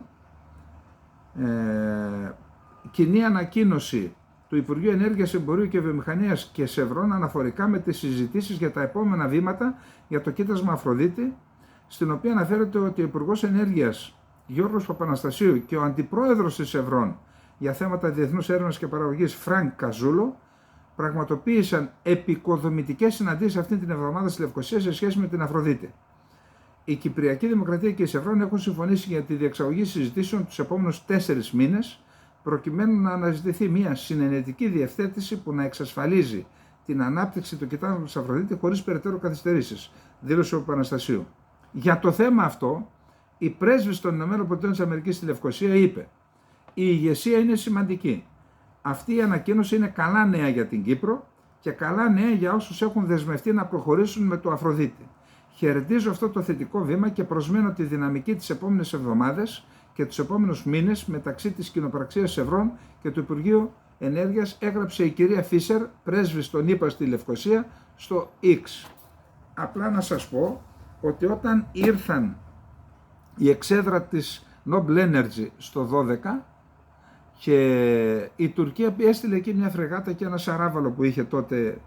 κοινή ανακοίνωση του Υπουργείου Ενέργειας, Εμπορίου και Βιομηχανίας και Chevron αναφορικά με τις συζητήσεις για τα επόμενα βήματα για το κοίτασμα Αφροδίτη, στην οποία αναφέρεται ότι ο Υπουργός Ενέργειας Γιώργος Παπαναστασίου και ο Αντιπρόεδρος της Ευρών για θέματα διεθνούς έρευνας και παραγωγής Φρανκ Καζούλο πραγματοποίησαν επικοδομητικές συναντήσεις αυτή την εβδομάδα στη Λευκοσία σε σχέση με την Αφροδίτη. Η Κυπριακή Δημοκρατία και η Σευρών έχουν συμφωνήσει για τη διεξαγωγή συζητήσεων τους επόμενους 4 μήνες, προκειμένου να αναζητηθεί μια συνενετική διευθέτηση που να εξασφαλίζει την ανάπτυξη του κοιτάσματος της Αφροδίτη χωρίς περαιτέρω καθυστερήσεις, δήλωσε ο Παπαναστασίου. Για το θέμα αυτό, η πρέσβης των ΗΠΑ στη Λευκοσία είπε: «Η ηγεσία είναι σημαντική. Αυτή η ανακοίνωση είναι καλά νέα για την Κύπρο και καλά νέα για όσους έχουν δεσμευτεί να προχωρήσουν με το Αφροδίτη. Χαιρετίζω αυτό το θετικό βήμα και προσμένω τη δυναμική τις επόμενες εβδομάδες και τους επόμενους μήνες μεταξύ της κοινοπραξίας Ευρών και του Υπουργείου Ενέργειας», έγραψε η κυρία Φίσερ, πρέσβης των ΗΠΑ στη Λευκοσία, στο X. Απλά να σας πω ότι όταν ήρθαν η εξέδρα της Noble Energy στο 12 και η Τουρκία έστειλε εκεί μια φρεγάτα και ένα σαράβαλο που είχε τότε,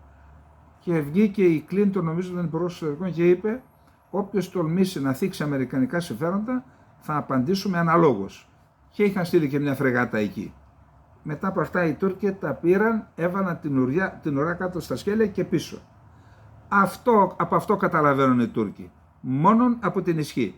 και βγήκε η Κλίντον, νομίζω ήταν υπουργός εξωτερικών, και είπε: «Όποιος τολμήσει να θίξει αμερικανικά συμφέροντα θα απαντήσουμε αναλόγως». Και είχαν στείλει και μια φρεγάτα εκεί. Μετά από αυτά οι Τούρκοι τα πήραν, έβαλαν την ουρά κάτω στα σκέλια και πίσω. Από αυτό καταλαβαίνουν οι Τούρκοι. Μόνον από την ισχύ.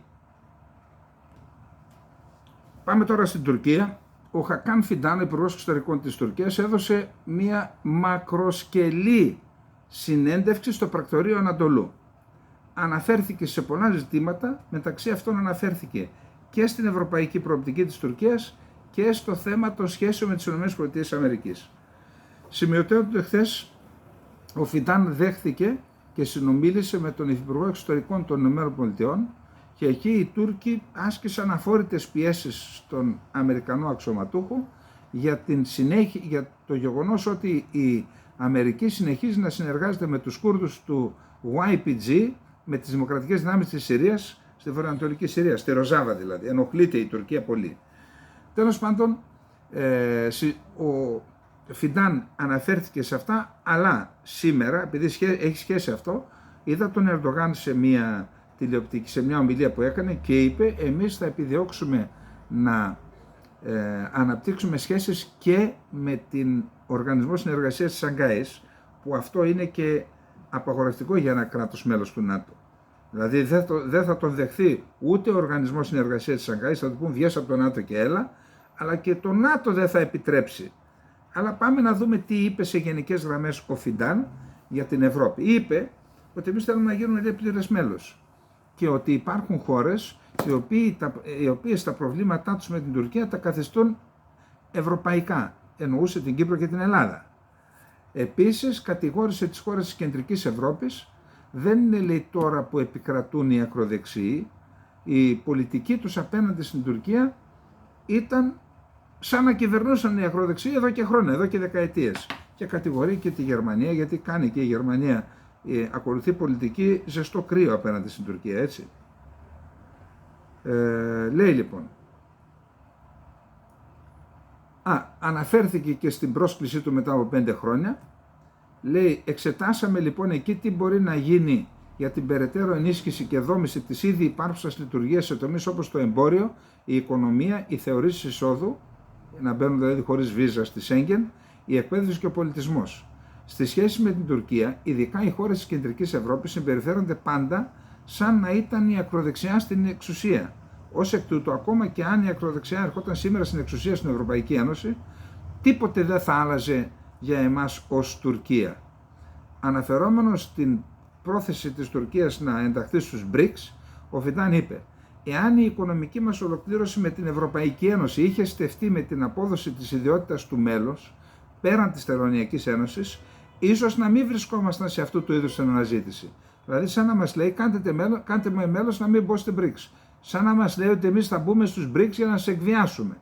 Πάμε τώρα στην Τουρκία. Ο Χακάν Φιντάν, υπουργός εξωτερικών της Τουρκίας, έδωσε μια μακροσκελή συνέντευξη στο πρακτορείο Ανατολού. Αναφέρθηκε σε πολλά ζητήματα, μεταξύ αυτών αναφέρθηκε και στην ευρωπαϊκή προοπτική της Τουρκίας και στο θέμα των σχέσεων με τις ΗΠΑ. Σημειωτέων του χθες, ο Φιντάν δέχθηκε και συνομίλησε με τον Υφυπουργό Εξωτερικών των ΗΠΑ και εκεί οι Τούρκοι άσκησαν αφόρητες πιέσεις στον Αμερικανό αξιωματούχο για το γεγονός ότι η Αμερική συνεχίζει να συνεργάζεται με τους Κούρδους του YPG, με τις δημοκρατικές δυνάμεις της Συρίας, στη βορειοανατολική Συρία, στη Ροζάβα δηλαδή. Ενοχλείται η Τουρκία πολύ. Τέλος πάντων, ο Φιντάν αναφέρθηκε σε αυτά, αλλά σήμερα, επειδή έχει σχέση αυτό, είδα τον Ερντογάν σε μια τηλεοπτική, σε μια ομιλία που έκανε και είπε: «Εμείς θα επιδιώξουμε να αναπτύξουμε σχέσεις και με την Οργανισμό Συνεργασίας της Σανγκάης», που αυτό είναι και απαγορευτικό για ένα κράτος μέλος του ΝΑΤΟ. Δηλαδή δεν θα τον δεχθεί ούτε ο Οργανισμός Συνεργασίας της Σανγκάης, θα του πούν βγες από το ΝΑΤΟ και έλα, αλλά και το ΝΑΤΟ δεν θα επιτρέψει. Αλλά πάμε να δούμε τι είπε σε γενικές γραμμές ο Φιντάν για την Ευρώπη. Είπε ότι εμείς θέλουμε να γίνουμε πλήρες μέλος και ότι υπάρχουν χώρες οι οποίες τα προβλήματά τους με την Τουρκία τα καθιστούν ευρωπαϊκά. Εννοούσε την Κύπρο και την Ελλάδα. Επίσης κατηγόρησε τις χώρες της Κεντρικής Ευρώπης. Δεν είναι, λέει, τώρα που επικρατούν οι ακροδεξιοί. Η πολιτική τους απέναντι στην Τουρκία ήταν σαν να κυβερνούσαν οι ακροδεξιοί εδώ και χρόνια, εδώ και δεκαετίες. Και κατηγορεί και τη Γερμανία, γιατί κάνει και η Γερμανία, ακολουθεί πολιτική ζεστό κρύο απέναντι στην Τουρκία, έτσι. Λέει λοιπόν, αναφέρθηκε και στην πρόσκλησή του μετά από 5 χρόνια. Λέει, εξετάσαμε λοιπόν εκεί τι μπορεί να γίνει για την περαιτέρω ενίσχυση και δόμηση της ήδη υπάρχουσας λειτουργίας σε τομείς όπως το εμπόριο, η οικονομία, οι θεωρήσεις εισόδου, να μπαίνουν δηλαδή χωρίς βίζα στη Σέγγεν, η εκπαίδευση και ο πολιτισμός. Στη σχέση με την Τουρκία, ειδικά οι χώρες της Κεντρικής Ευρώπης συμπεριφέρονται πάντα σαν να ήταν η ακροδεξιά στην εξουσία. Ως εκ τούτου, ακόμα και αν η ακροδεξιά ερχόταν σήμερα στην εξουσία στην Ευρωπαϊκή Ένωση, τίποτε δεν θα άλλαζε για εμάς ως Τουρκία. Αναφερόμενος στην πρόθεση της Τουρκίας να ενταχθεί στους BRICS, ο Φιντάν είπε: «Εάν η οικονομική μας ολοκλήρωση με την Ευρωπαϊκή Ένωση είχε στεφτεί με την απόδοση της ιδιότητας του μέλους, πέραν της Τελωνειακής Ένωσης, ίσως να μην βρισκόμασταν σε αυτού του είδους την αναζήτηση». Δηλαδή, σαν να μας λέει: κάντε με μέλος να μην μπω στην BRICS. Σαν να μας λέει ότι εμείς θα μπούμε στους BRICS για να σε εκβιάσουμε.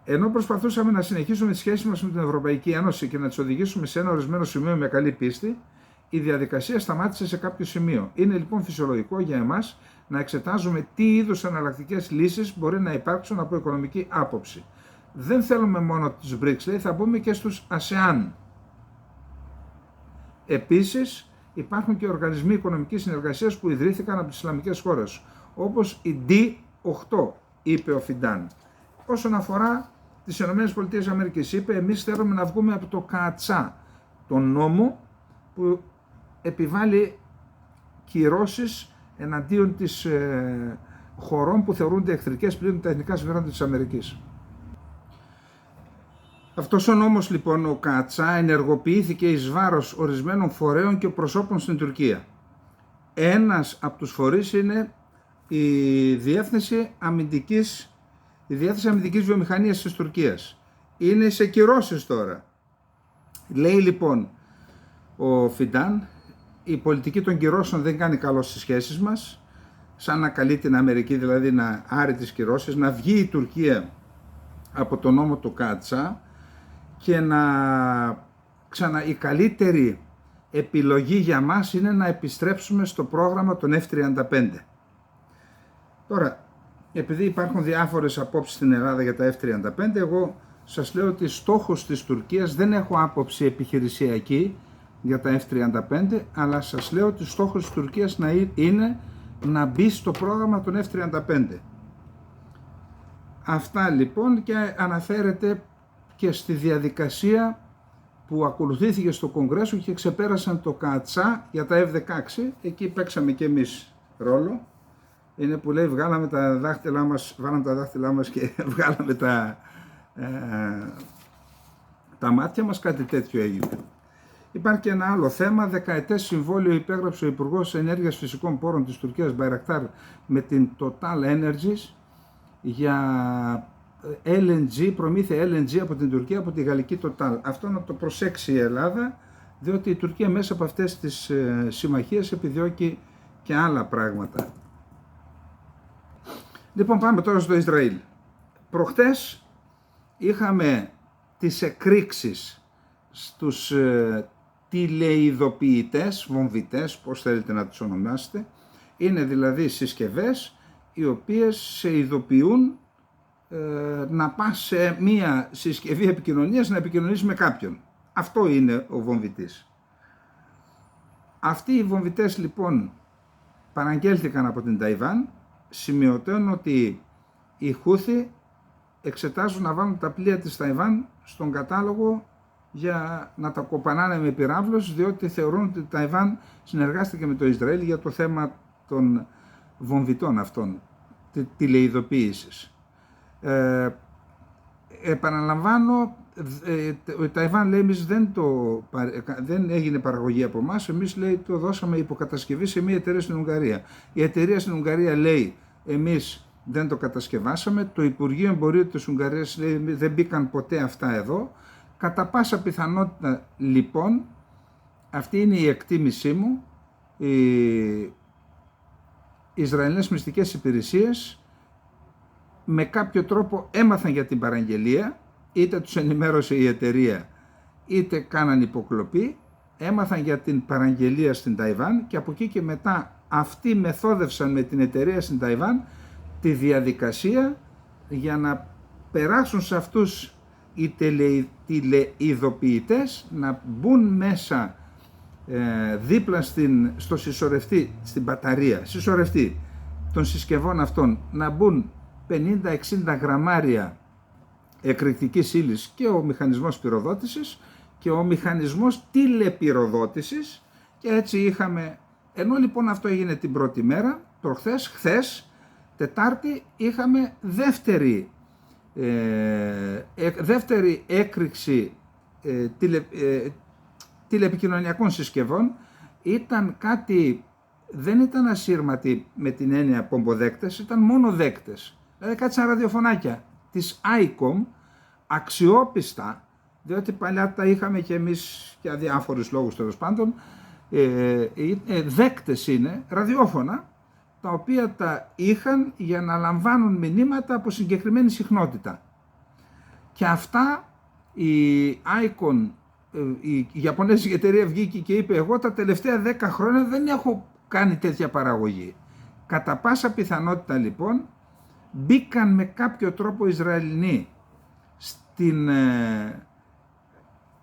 Ενώ προσπαθούσαμε να συνεχίσουμε τις σχέσεις μας με την Ευρωπαϊκή Ένωση και να τις οδηγήσουμε σε ένα ορισμένο σημείο με καλή πίστη, η διαδικασία σταμάτησε σε κάποιο σημείο. Είναι λοιπόν φυσιολογικό για εμάς να εξετάζουμε τι είδους εναλλακτικές λύσεις μπορεί να υπάρξουν από οικονομική άποψη. Δεν θέλουμε μόνο τους BRICS, λέει, θα μπούμε και στους ASEAN. Επίσης, υπάρχουν και οργανισμοί οικονομικής συνεργασίας που ιδρύθηκαν από τις Ισλαμικές χώρες, όπως η D8, είπε ο Φιντάν. Όσον αφορά τις ΗΠΑ, είπε, εμείς θέλουμε να βγούμε από το ΚΑΤΣΑ, τον νόμο που επιβάλλει κυρώσεις εναντίον της χωρών που θεωρούνται εχθρικές πλην τα εθνικά συμφέροντα της Αμερικής. Αυτός ο νόμος λοιπόν, ο ΚΑΤΣΑ, ενεργοποιήθηκε εις βάρος ορισμένων φορέων και προσώπων στην Τουρκία. Ένας από τους φορείς είναι η Διεύθυνση Αμυντικής Βιομηχανίας της Τουρκίας. Είναι σε κυρώσεις τώρα. Λέει λοιπόν ο Φιντάν, η πολιτική των κυρώσεων δεν κάνει καλό στις σχέσεις μας, σαν να καλεί την Αμερική δηλαδή να άρει τις κυρώσεις, να βγει η Τουρκία από τον νόμο του ΚΑΤΣΑ και η καλύτερη επιλογή για μας είναι να επιστρέψουμε στο πρόγραμμα των F-35. Τώρα, επειδή υπάρχουν διάφορες απόψεις στην Ελλάδα για τα F-35, εγώ σας λέω ότι στόχος της Τουρκίας, δεν έχω άποψη επιχειρησιακή για τα F-35, αλλά σας λέω ότι στόχος της Τουρκίας είναι να μπει στο πρόγραμμα των F-35. Αυτά λοιπόν, και αναφέρεται και στη διαδικασία που ακολουθήθηκε στο Κογκρέσο και ξεπέρασαν το ΚΑΤΣΑ για τα F-16. Εκεί παίξαμε και εμείς ρόλο. Είναι που λέει βάλαμε τα δάχτυλά μας και βγάλαμε τα μάτια μας, κάτι τέτοιο έγινε. Υπάρχει και ένα άλλο θέμα, δεκαετές συμβόλαιο υπέγραψε ο Υπουργός Ενέργειας Φυσικών Πόρων της Τουρκίας Μπαϊρακτάρ με την Total Energies για LNG, προμήθεια LNG από την Τουρκία, από τη γαλλική Total. Αυτό να το προσέξει η Ελλάδα, διότι η Τουρκία μέσα από αυτές τις συμμαχίες επιδιώκει και άλλα πράγματα. Λοιπόν, πάμε τώρα στο Ισραήλ. Προχτές είχαμε τις εκρήξεις στους τηλεειδοποιητές, βομβιτές, πώς θέλετε να τους ονομάσετε. Είναι δηλαδή συσκευές οι οποίες σε ειδοποιούν να πας σε μία συσκευή επικοινωνίας να επικοινωνείς με κάποιον. Αυτό είναι ο βομβιτής. Αυτοί οι βομβιτές λοιπόν παραγγέλθηκαν από την Ταϊβάν, σημειωτέων ότι οι Χούθι εξετάζουν να βάλουν τα πλοία της Ταϊβάν στον κατάλογο για να τα κοπανάνε με πυράβλους, διότι θεωρούν ότι η Ταϊβάν συνεργάστηκε με το Ισραήλ για το θέμα των βομβιτών αυτών, τηλεειδοποίησης. Επαναλαμβάνω, η Ταϊβάν λέει εμείς δεν έγινε παραγωγή από εμάς, εμείς λέει το δώσαμε υποκατασκευή σε μια εταιρεία στην Ουγγαρία. Η εταιρεία στην Ουγγαρία λέει εμείς δεν το κατασκευάσαμε, το Υπουργείο Εμπορίου της Ουγγαρίας λέει δεν μπήκαν ποτέ αυτά εδώ. Κατά πάσα πιθανότητα λοιπόν, αυτή είναι η εκτίμησή μου, οι Ισραηλινές μυστικές υπηρεσίες με κάποιο τρόπο έμαθαν για την παραγγελία, είτε τους ενημέρωσε η εταιρεία είτε κάναν υποκλοπή, έμαθαν για την παραγγελία στην Ταϊβάν και από εκεί και μετά αυτοί μεθόδευσαν με την εταιρεία στην Ταϊβάν τη διαδικασία για να περάσουν σε αυτούς οι τηλεειδοποιητές, να μπουν μέσα δίπλα στο συσσωρευτή, στην μπαταρία, συσσωρευτή των συσκευών αυτών, να μπουν 50-60 γραμμάρια εκρηκτικής ύλης και ο μηχανισμός πυροδότησης και ο μηχανισμός τηλεπυροδότησης, και έτσι είχαμε, ενώ λοιπόν αυτό έγινε την πρώτη μέρα, προχθές, χθες, Τετάρτη, είχαμε δεύτερη έκρηξη τηλεπικοινωνιακών συσκευών. Ήταν κάτι, δεν ήταν ασύρματοι με την έννοια πομποδέκτες, ήταν μόνο δέκτες. Δηλαδή κάτι σαν ραδιοφωνάκια της ICOM, αξιόπιστα, διότι παλιά τα είχαμε και εμείς για διάφορους λόγους τέλος πάντων, δέκτες είναι, ραδιόφωνα, τα οποία τα είχαν για να λαμβάνουν μηνύματα από συγκεκριμένη συχνότητα. Και αυτά η ICON, η Ιαπωνέζικη εταιρεία, βγήκε και είπε εγώ τα τελευταία 10 χρόνια δεν έχω κάνει τέτοια παραγωγή. Κατά πάσα πιθανότητα λοιπόν μπήκαν με κάποιο τρόπο Ισραηλινοί στην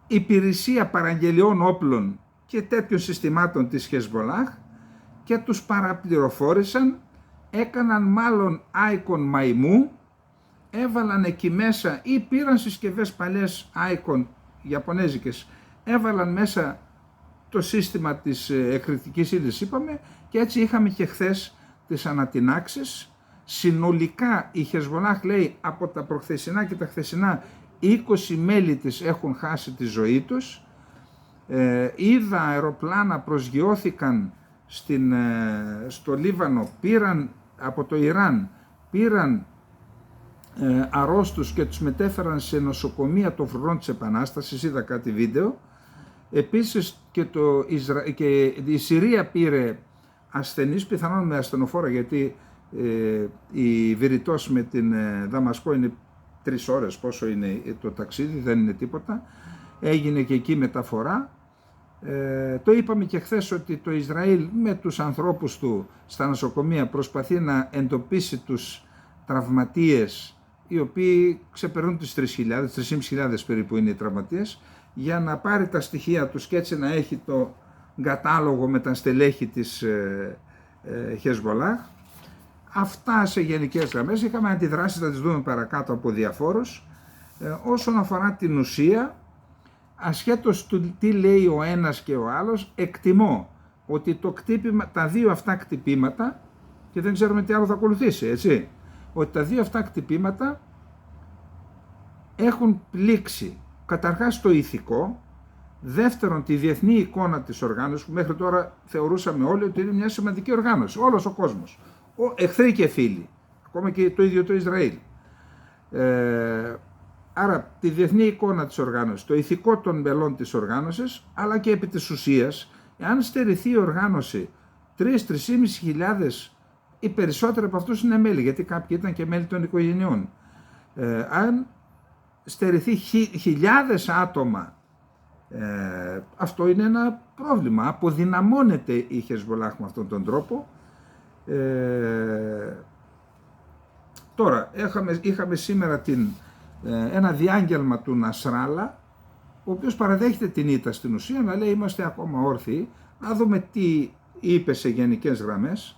υπηρεσία παραγγελιών όπλων και τέτοιων συστημάτων της Χεσμολάχ και τους παραπληροφόρησαν, έκαναν μάλλον Icon μαϊμού, έβαλαν εκεί μέσα ή πήραν συσκευές παλιές Icon ιαπωνέζικες, έβαλαν μέσα το σύστημα της εκρηκτικής ύλης είπαμε, και έτσι είχαμε και χθες τις ανατινάξεις. Συνολικά η Χεσμολάχ λέει από τα προχθεσινά και τα χθεσινά 20 μέλη της έχουν χάσει τη ζωή τους. Είδα αεροπλάνα προσγειώθηκαν στο Λίβανο, πήραν από το Ιράν, πήραν αρρώστους και τους μετέφεραν σε νοσοκομεία των φρουρών της Επανάστασης, είδα κάτι βίντεο. Επίσης και η Συρία πήρε ασθενείς, πιθανόν με ασθενοφόρα, γιατί η Βηρητός με την Δαμασκό είναι 3 ώρες, πόσο είναι το ταξίδι, δεν είναι τίποτα. Έγινε και εκεί μεταφορά. Το είπαμε και χθες ότι το Ισραήλ με τους ανθρώπους του στα νοσοκομεία προσπαθεί να εντοπίσει τους τραυματίες, οι οποίοι ξεπερνούν τις 3.000 περίπου είναι οι τραυματίες, για να πάρει τα στοιχεία τους και έτσι να έχει το κατάλογο με τα στελέχη της Χεσμολάχ. Αυτά σε γενικές γραμμές. Είχαμε αντιδράσεις, θα τις δούμε παρακάτω από διαφόρους. Όσον αφορά την ουσία, ασχέτως του τι λέει ο ένας και ο άλλος, εκτιμώ ότι τα δύο αυτά κτυπήματα, και δεν ξέρουμε τι άλλο θα ακολουθήσει, έτσι, ότι τα δύο αυτά κτυπήματα έχουν πλήξει καταρχάς το ηθικό, δεύτερον τη διεθνή εικόνα της οργάνωσης, που μέχρι τώρα θεωρούσαμε όλοι ότι είναι μια σημαντική οργάνωση, όλος ο κόσμος, εχθροί και φίλοι, ακόμα και το ίδιο το Ισραήλ. Άρα τη διεθνή εικόνα της οργάνωσης, το ηθικό των μελών της οργάνωσης, αλλά και επί της ουσίας, εάν στερηθεί η οργάνωση 3-3.500 χιλιάδες ή περισσότεροι από αυτούς είναι μέλη, γιατί κάποιοι ήταν και μέλη των οικογενειών, αν στερηθεί χιλιάδες άτομα, αυτό είναι ένα πρόβλημα. Αποδυναμώνεται η Χεσμολάχ με αυτόν τον τρόπο. Τώρα είχαμε σήμερα ένα διάγγελμα του Νασράλα, ο οποίος παραδέχεται την ήττα στην ουσία, να λέει είμαστε ακόμα όρθιοι. Να δούμε τι είπε σε γενικές γραμμές.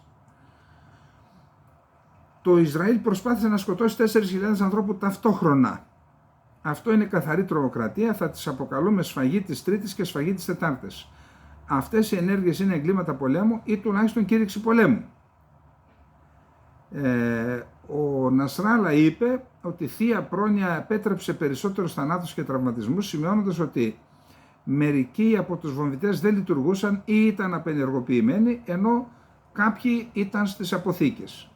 Το Ισραήλ προσπάθησε να σκοτώσει 4.000 ανθρώπους ταυτόχρονα. Αυτό είναι καθαρή τρομοκρατία, θα τις αποκαλούμε σφαγή της Τρίτης και σφαγή της Τετάρτης. Αυτές οι ενέργειες είναι εγκλήματα πολέμου ή τουλάχιστον κήρυξη πολέμου. Ο Νασράλα είπε ότι η Θεία Πρόνοια επέτρεψε περισσότερους θανάτους και τραυματισμούς, σημειώνοντας ότι μερικοί από τους βομβιτές δεν λειτουργούσαν ή ήταν απενεργοποιημένοι, ενώ κάποιοι ήταν στις αποθήκες.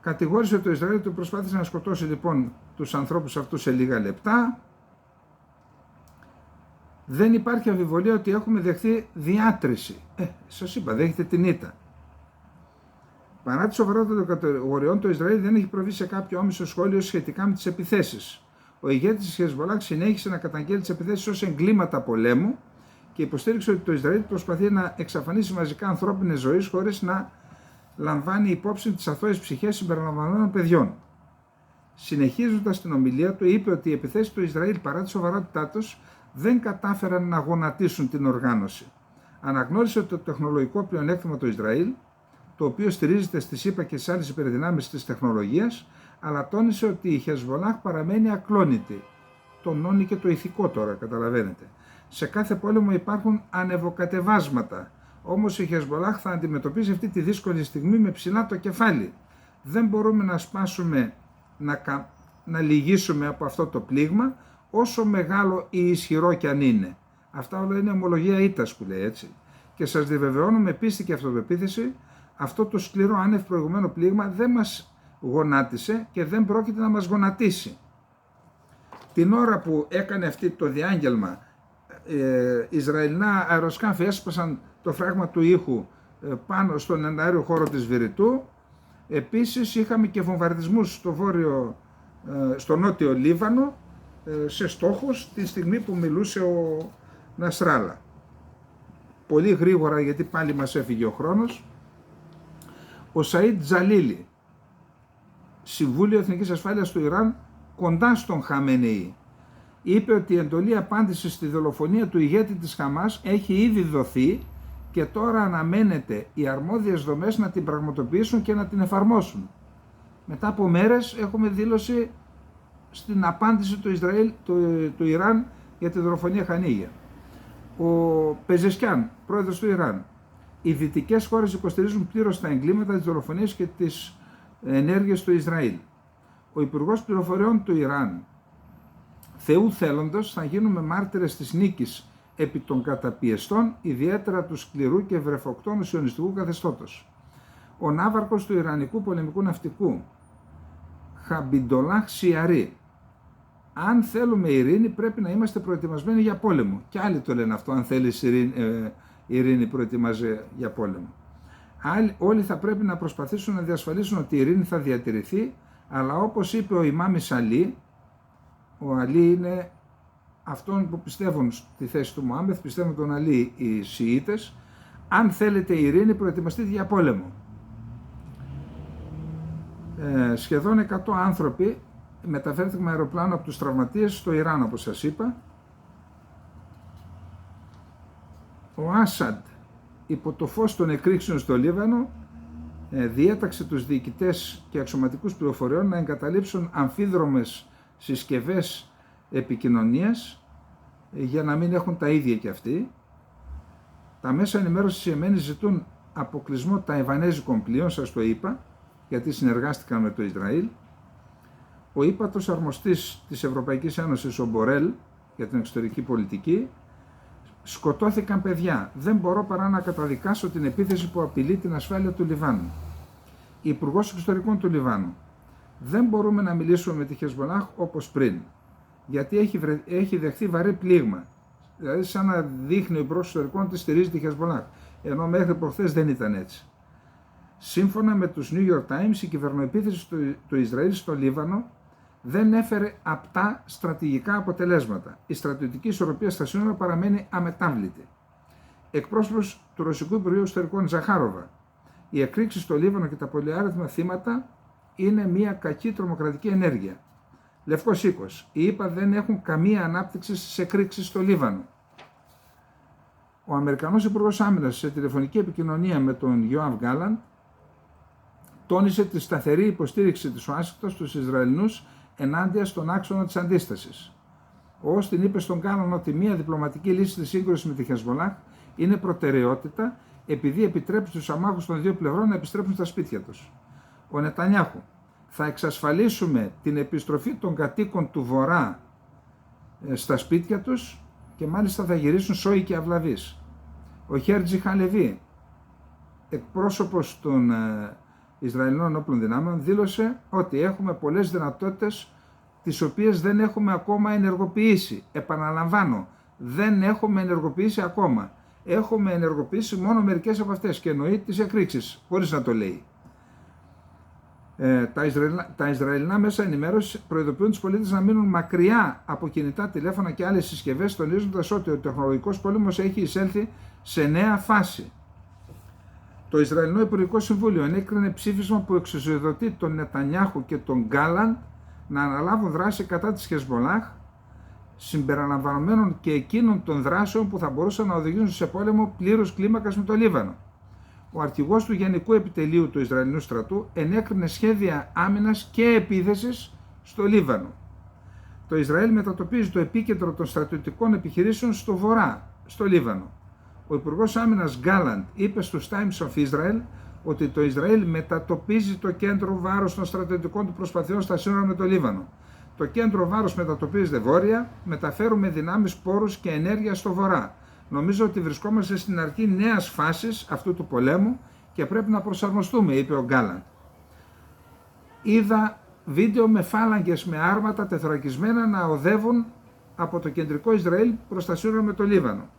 Κατηγόρησε το Ισραήλ ότι προσπάθησε να σκοτώσει λοιπόν τους ανθρώπους αυτούς σε λίγα λεπτά. Δεν υπάρχει αμφιβολία ότι έχουμε δεχθεί διάτρηση. Σας είπα, δέχεται την ήττα. Παρά τη σοβαρότητα των κατηγοριών, το Ισραήλ δεν έχει προβεί σε κάποιο άμεσο σχόλιο σχετικά με τις επιθέσεις. Ο ηγέτης της Χεσμολάχ συνέχισε να καταγγέλει τις επιθέσεις ως εγκλήματα πολέμου και υποστήριξε ότι το Ισραήλ προσπαθεί να εξαφανίσει μαζικά ανθρώπινες ζωές χωρίς να λαμβάνει υπόψη τις αθώες ψυχές συμπεριλαμβανομένων παιδιών. Συνεχίζοντας την ομιλία του, είπε ότι οι επιθέσεις του Ισραήλ, παρά τη σοβαρότητά τους, δεν κατάφεραν να γονατίσουν την οργάνωση. Αναγνώρισε το τεχνολογικό πλεονέκτημα του Ισραήλ, το οποίο στηρίζεται στις ΗΠΑ και στις άλλες υπερδυνάμεις της τεχνολογίας, αλλά τόνισε ότι η Χεσμολάχ παραμένει ακλόνητη. Τονώνει και το ηθικό τώρα, καταλαβαίνετε. Σε κάθε πόλεμο υπάρχουν ανεβοκατεβάσματα. Όμως η Χεσμολάχ θα αντιμετωπίσει αυτή τη δύσκολη στιγμή με ψηλά το κεφάλι. Δεν μπορούμε να σπάσουμε, να λυγίσουμε από αυτό το πλήγμα, όσο μεγάλο ή ισχυρό κι αν είναι. Αυτά όλα είναι ομολογία ήττας που λέει, έτσι. Και σας διαβεβαιώνω με πίστη και αυτοπεποίθηση, αυτό το σκληρό άνευ προηγουμένο πλήγμα δεν μας γονάτισε και δεν πρόκειται να μας γονατίσει. Την ώρα που έκανε αυτή το διάγγελμα, Ισραηλινά αεροσκάφη έσπασαν το φράγμα του ήχου πάνω στον εναέριο χώρο της Βηρητού. Επίσης είχαμε και βομβαρδισμούς στο νότιο Λίβανο σε στόχους τη στιγμή που μιλούσε ο Νασράλα. Πολύ γρήγορα, γιατί πάλι μας έφυγε ο χρόνος. Ο Σαΐντ Τζαλίλη, Συμβούλιο Εθνικής Ασφάλειας του Ιράν, κοντά στον Χαμενεή, είπε ότι η εντολή απάντηση στη δολοφονία του ηγέτη της Χαμάς έχει ήδη δοθεί και τώρα αναμένεται οι αρμόδιες δομές να την πραγματοποιήσουν και να την εφαρμόσουν. Μετά από μέρες έχουμε δήλωση στην απάντηση του Ιράν για τη δολοφονία Χανίγια. Ο Πεζεσκιάν, πρόεδρος του Ιράν: οι δυτικές χώρες υποστηρίζουν πλήρως τα εγκλήματα, τις δολοφονίες και τις ενέργειες του Ισραήλ. Ο Υπουργός Πληροφοριών του Ιράν: Θεού θέλοντος θα γίνουμε μάρτυρες της νίκης επί των καταπιεστών, ιδιαίτερα του σκληρού και βρεφοκτόνου σιωνιστικού καθεστώτος. Ο ναύαρχος του Ιρανικού πολεμικού ναυτικού Χαμπιντολάχ Σιαρί: αν θέλουμε ειρήνη πρέπει να είμαστε προετοιμασμένοι για πόλεμο. Και άλλοι το λένε αυτό, αν θέλεις ειρήνη προετοιμάζε για πόλεμο. Όλοι θα πρέπει να προσπαθήσουν να διασφαλίσουν ότι η ειρήνη θα διατηρηθεί, αλλά όπως είπε ο Ιμάμις Αλή, ο Αλή είναι αυτόν που πιστεύουν στη θέση του Μωάμεθ, πιστεύουν τον Αλή οι Σιήτες, αν θέλετε ειρήνη προετοιμαστείτε για πόλεμο. Σχεδόν 100 άνθρωποι μεταφέρθηκαν με αεροπλάνο από τους τραυματίες στο Ιράν, όπως σας είπα. Ο Άσαντ, υπό το φως των εκρήξεων στο Λίβανο, διέταξε τους διοικητές και αξιωματικούς πληροφοριών να εγκαταλείψουν αμφίδρομες συσκευές επικοινωνίας για να μην έχουν τα ίδια κι αυτοί. Τα μέσα ενημέρωσης της Ιεμένης ζητούν αποκλεισμό ταϊβανέζικων πλοίων, σας το είπα, γιατί συνεργάστηκαν με το Ισραήλ. Ο ύπατος αρμοστής της Ευρωπαϊκής Ένωσης, ο Μπορέλ, για την εξωτερική πολιτική: σκοτώθηκαν παιδιά. Δεν μπορώ παρά να καταδικάσω την επίθεση που απειλεί την ασφάλεια του Λιβάνου. Υπουργός Εξωτερικών του Λιβάνου: δεν μπορούμε να μιλήσουμε με τη Χεσμολάχ όπως πριν, γιατί έχει δεχθεί βαρύ πλήγμα. Δηλαδή, σαν να δείχνει ο Υπουργός Εξωτερικών ότι στηρίζει τη Χεσμολάχ, ενώ μέχρι προχθές δεν ήταν έτσι. Σύμφωνα με τους New York Times, η κυβερνοεπίθεση του Ισραήλ στο Λίβανο δεν έφερε απτά στρατηγικά αποτελέσματα. Η στρατιωτική ισορροπία στα σύνορα παραμένει αμετάβλητη. Εκπρόσωπος του Ρωσικού Υπουργείου Εξωτερικών Ζαχάροβα: οι εκρήξεις στο Λίβανο και τα πολυάριθμα θύματα είναι μια κακή τρομοκρατική ενέργεια. Λευκός Οίκος: οι ΗΠΑ δεν έχουν καμία ανάπτυξη στις εκρήξεις στο Λίβανο. Ο Αμερικανός Υπουργός Άμυνας, σε τηλεφωνική επικοινωνία με τον Γιόαβ Γκάλαντ, τόνισε τη σταθερή υποστήριξη της Ουάσιγκτον στους Ισραηλινούς ενάντια στον άξονα της αντίστασης. Ο Όστιν είπε στον Γκάλαντ ότι μια διπλωματική λύση στη σύγκρουση με τη Χεσμολάχ είναι προτεραιότητα, επειδή επιτρέπει στους αμάχους των δύο πλευρών να επιστρέψουν στα σπίτια τους. Ο Νετανιάχου: θα εξασφαλίσουμε την επιστροφή των κατοίκων του Βορρά στα σπίτια τους και μάλιστα θα γυρίσουν σόοι και αυλαβείς. Ο Χέρτζι Χαλεβί, εκπρόσωπος των Ισραηλινών όπλων δυνάμεων, δήλωσε ότι έχουμε πολλές δυνατότητες τις οποίες δεν έχουμε ακόμα ενεργοποιήσει. Επαναλαμβάνω, δεν έχουμε ενεργοποιήσει ακόμα. Έχουμε ενεργοποιήσει μόνο μερικές από αυτές και εννοεί τις εκρήξεις, χωρίς να το λέει. Τα Ισραηλινά μέσα ενημέρωση προειδοποιούν τους πολίτες να μείνουν μακριά από κινητά τηλέφωνα και άλλες συσκευές, τονίζοντας ότι ο τεχνολογικός πόλεμος έχει εισέλθει σε νέα φάση. Το Ισραηλινό Υπουργικό Συμβούλιο ενέκρινε ψήφισμα που εξουσιοδοτεί τον Νετανιάχου και τον Γκάλαντ να αναλάβουν δράση κατά της Χεσμολάχ, συμπεριλαμβανομένων και εκείνων των δράσεων που θα μπορούσαν να οδηγήσουν σε πόλεμο πλήρους κλίμακας με το Λίβανο. Ο αρχηγός του Γενικού Επιτελείου του Ισραηλινού στρατού ενέκρινε σχέδια άμυνας και επίθεσης στο Λίβανο. Το Ισραήλ μετατοπίζει το επίκεντρο των στρατιωτικών επιχειρήσεων στο βορρά, στο Λίβανο. Ο Υπουργός Άμυνας Γκάλαντ είπε στους Times of Israel ότι το Ισραήλ μετατοπίζει το κέντρο βάρος των στρατιωτικών του προσπαθειών στα σύνορα με το Λίβανο. Το κέντρο βάρος μετατοπίζεται βόρεια, μεταφέρουμε δυνάμεις, πόρους και ενέργεια στο βορρά. Νομίζω ότι βρισκόμαστε στην αρχή νέας φάσης αυτού του πολέμου και πρέπει να προσαρμοστούμε, είπε ο Γκάλαντ. Είδα βίντεο με φάλαγγες με άρματα τεθωρακισμένα να οδεύουν από το κεντρικό Ισραήλ προς τα σύνορα με το Λίβανο.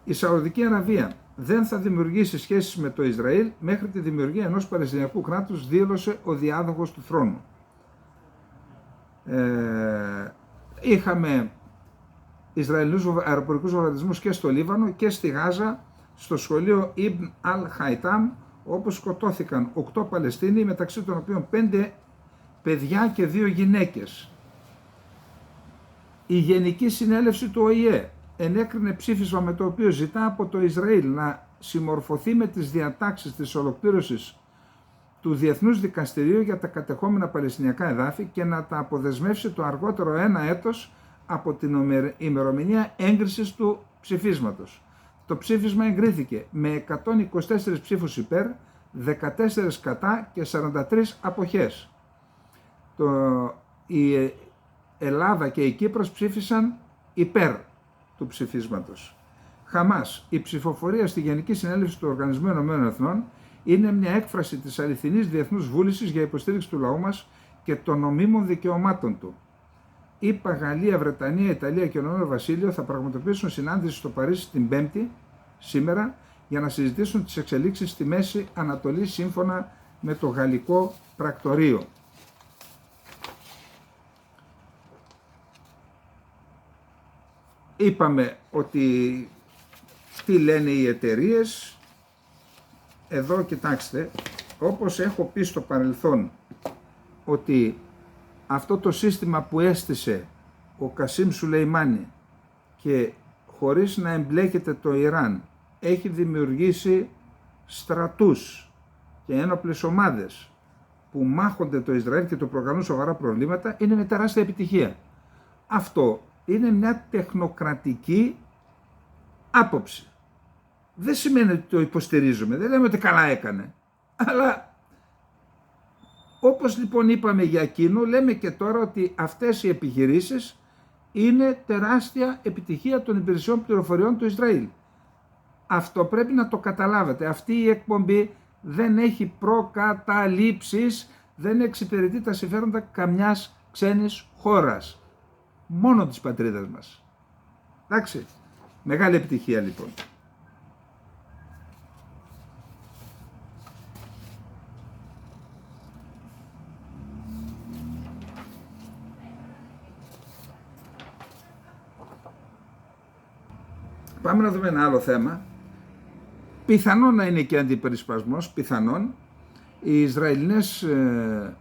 Η Σαουδική Αραβία δεν θα δημιουργήσει σχέσεις με το Ισραήλ μέχρι τη δημιουργία ενός Παλαιστινιακού κράτους, δήλωσε ο διάδοχος του θρόνου. Είχαμε Ισραηλινούς αεροπορικούς βομβαρδισμούς και στο Λίβανο και στη Γάζα, στο σχολείο Ibn al-Haytham, όπου σκοτώθηκαν 8 Παλαιστίνοι, μεταξύ των οποίων 5 παιδιά και 2 γυναίκες. Η Γενική Συνέλευση του ΟΗΕ ενέκρινε ψήφισμα με το οποίο ζητά από το Ισραήλ να συμμορφωθεί με τις διατάξεις της ολοκλήρωσης του Διεθνούς Δικαστηρίου για τα κατεχόμενα Παλαιστινιακά εδάφη και να τα αποδεσμεύσει το αργότερο 1 έτος από την ημερομηνία έγκρισης του ψηφίσματος. Το ψήφισμα εγκρίθηκε με 124 ψήφους υπέρ, 14 κατά και 43 αποχές. Η Ελλάδα και η Κύπρος ψήφισαν υπέρ του ψηφίσματος. Χαμάς, η ψηφοφορία στη Γενική Συνέλευση του Οργανισμού Ηνωμένων Εθνών είναι μια έκφραση της αληθινής διεθνούς βούλησης για υποστήριξη του λαού μας και των νομίμων δικαιωμάτων του. ΗΠΑ, Γαλλία, Βρετανία, Ιταλία και Ηνωμένο Βασίλειο θα πραγματοποιήσουν συνάντηση στο Παρίσι την Πέμπτη, σήμερα, για να συζητήσουν τις εξελίξεις στη Μέση Ανατολή σύμφωνα με το Γαλλικό Πρακτορείο. Είπαμε ότι τι λένε οι εταιρείες. Εδώ κοιτάξτε, όπως έχω πει στο παρελθόν, ότι αυτό το σύστημα που έστησε ο Κασίμ Σουλεϊμάνι και χωρίς να εμπλέκεται το Ιράν έχει δημιουργήσει στρατούς και ένοπλες ομάδες που μάχονται το Ισραήλ και το προκαλούν σοβαρά προβλήματα, είναι με τεράστια επιτυχία. Αυτό είναι μια τεχνοκρατική άποψη. Δεν σημαίνει ότι το υποστηρίζουμε, δεν λέμε ότι καλά έκανε. Αλλά όπως λοιπόν είπαμε για εκείνο, λέμε και τώρα ότι αυτές οι επιχειρήσεις είναι τεράστια επιτυχία των υπηρεσιών πληροφοριών του Ισραήλ. Αυτό πρέπει να το καταλάβετε. Αυτή η εκπομπή δεν έχει προκαταλήψεις, δεν εξυπηρετεί τα συμφέροντα καμιάς ξένης χώρας. Μόνο της πατρίδας μας. Εντάξει, μεγάλη επιτυχία λοιπόν. Πάμε να δούμε ένα άλλο θέμα. Πιθανόν να είναι και αντιπερισπασμός, πιθανόν. Οι Ισραηλινές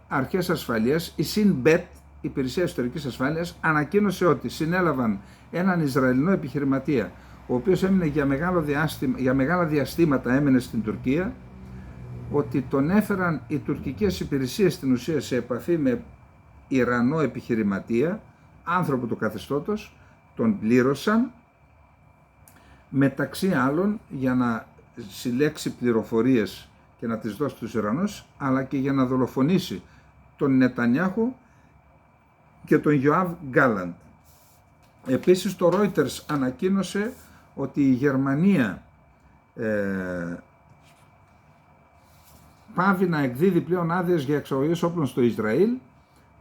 αρχές ασφαλείας, η Σιν-Μπετ, η Υπηρεσία Ιστορικής Ασφάλειας, ανακοίνωσε ότι συνέλαβαν έναν Ισραηλινό επιχειρηματία, ο οποίος έμεινε για μεγάλα διαστήματα έμενε στην Τουρκία, ότι τον έφεραν οι τουρκικές υπηρεσίες στην ουσία σε επαφή με Ιρανό επιχειρηματία, άνθρωπο του καθεστώτος, τον πλήρωσαν, μεταξύ άλλων για να συλλέξει πληροφορίες και να τις δώσει στους Ιρανούς, αλλά και για να δολοφονήσει τον Νετανιάχου και τον Γιοάβ Γκάλαντ. Επίσης το Reuters ανακοίνωσε ότι η Γερμανία πάβει να εκδίδει πλέον άδειες για εξαγωγές όπλων στο Ισραήλ.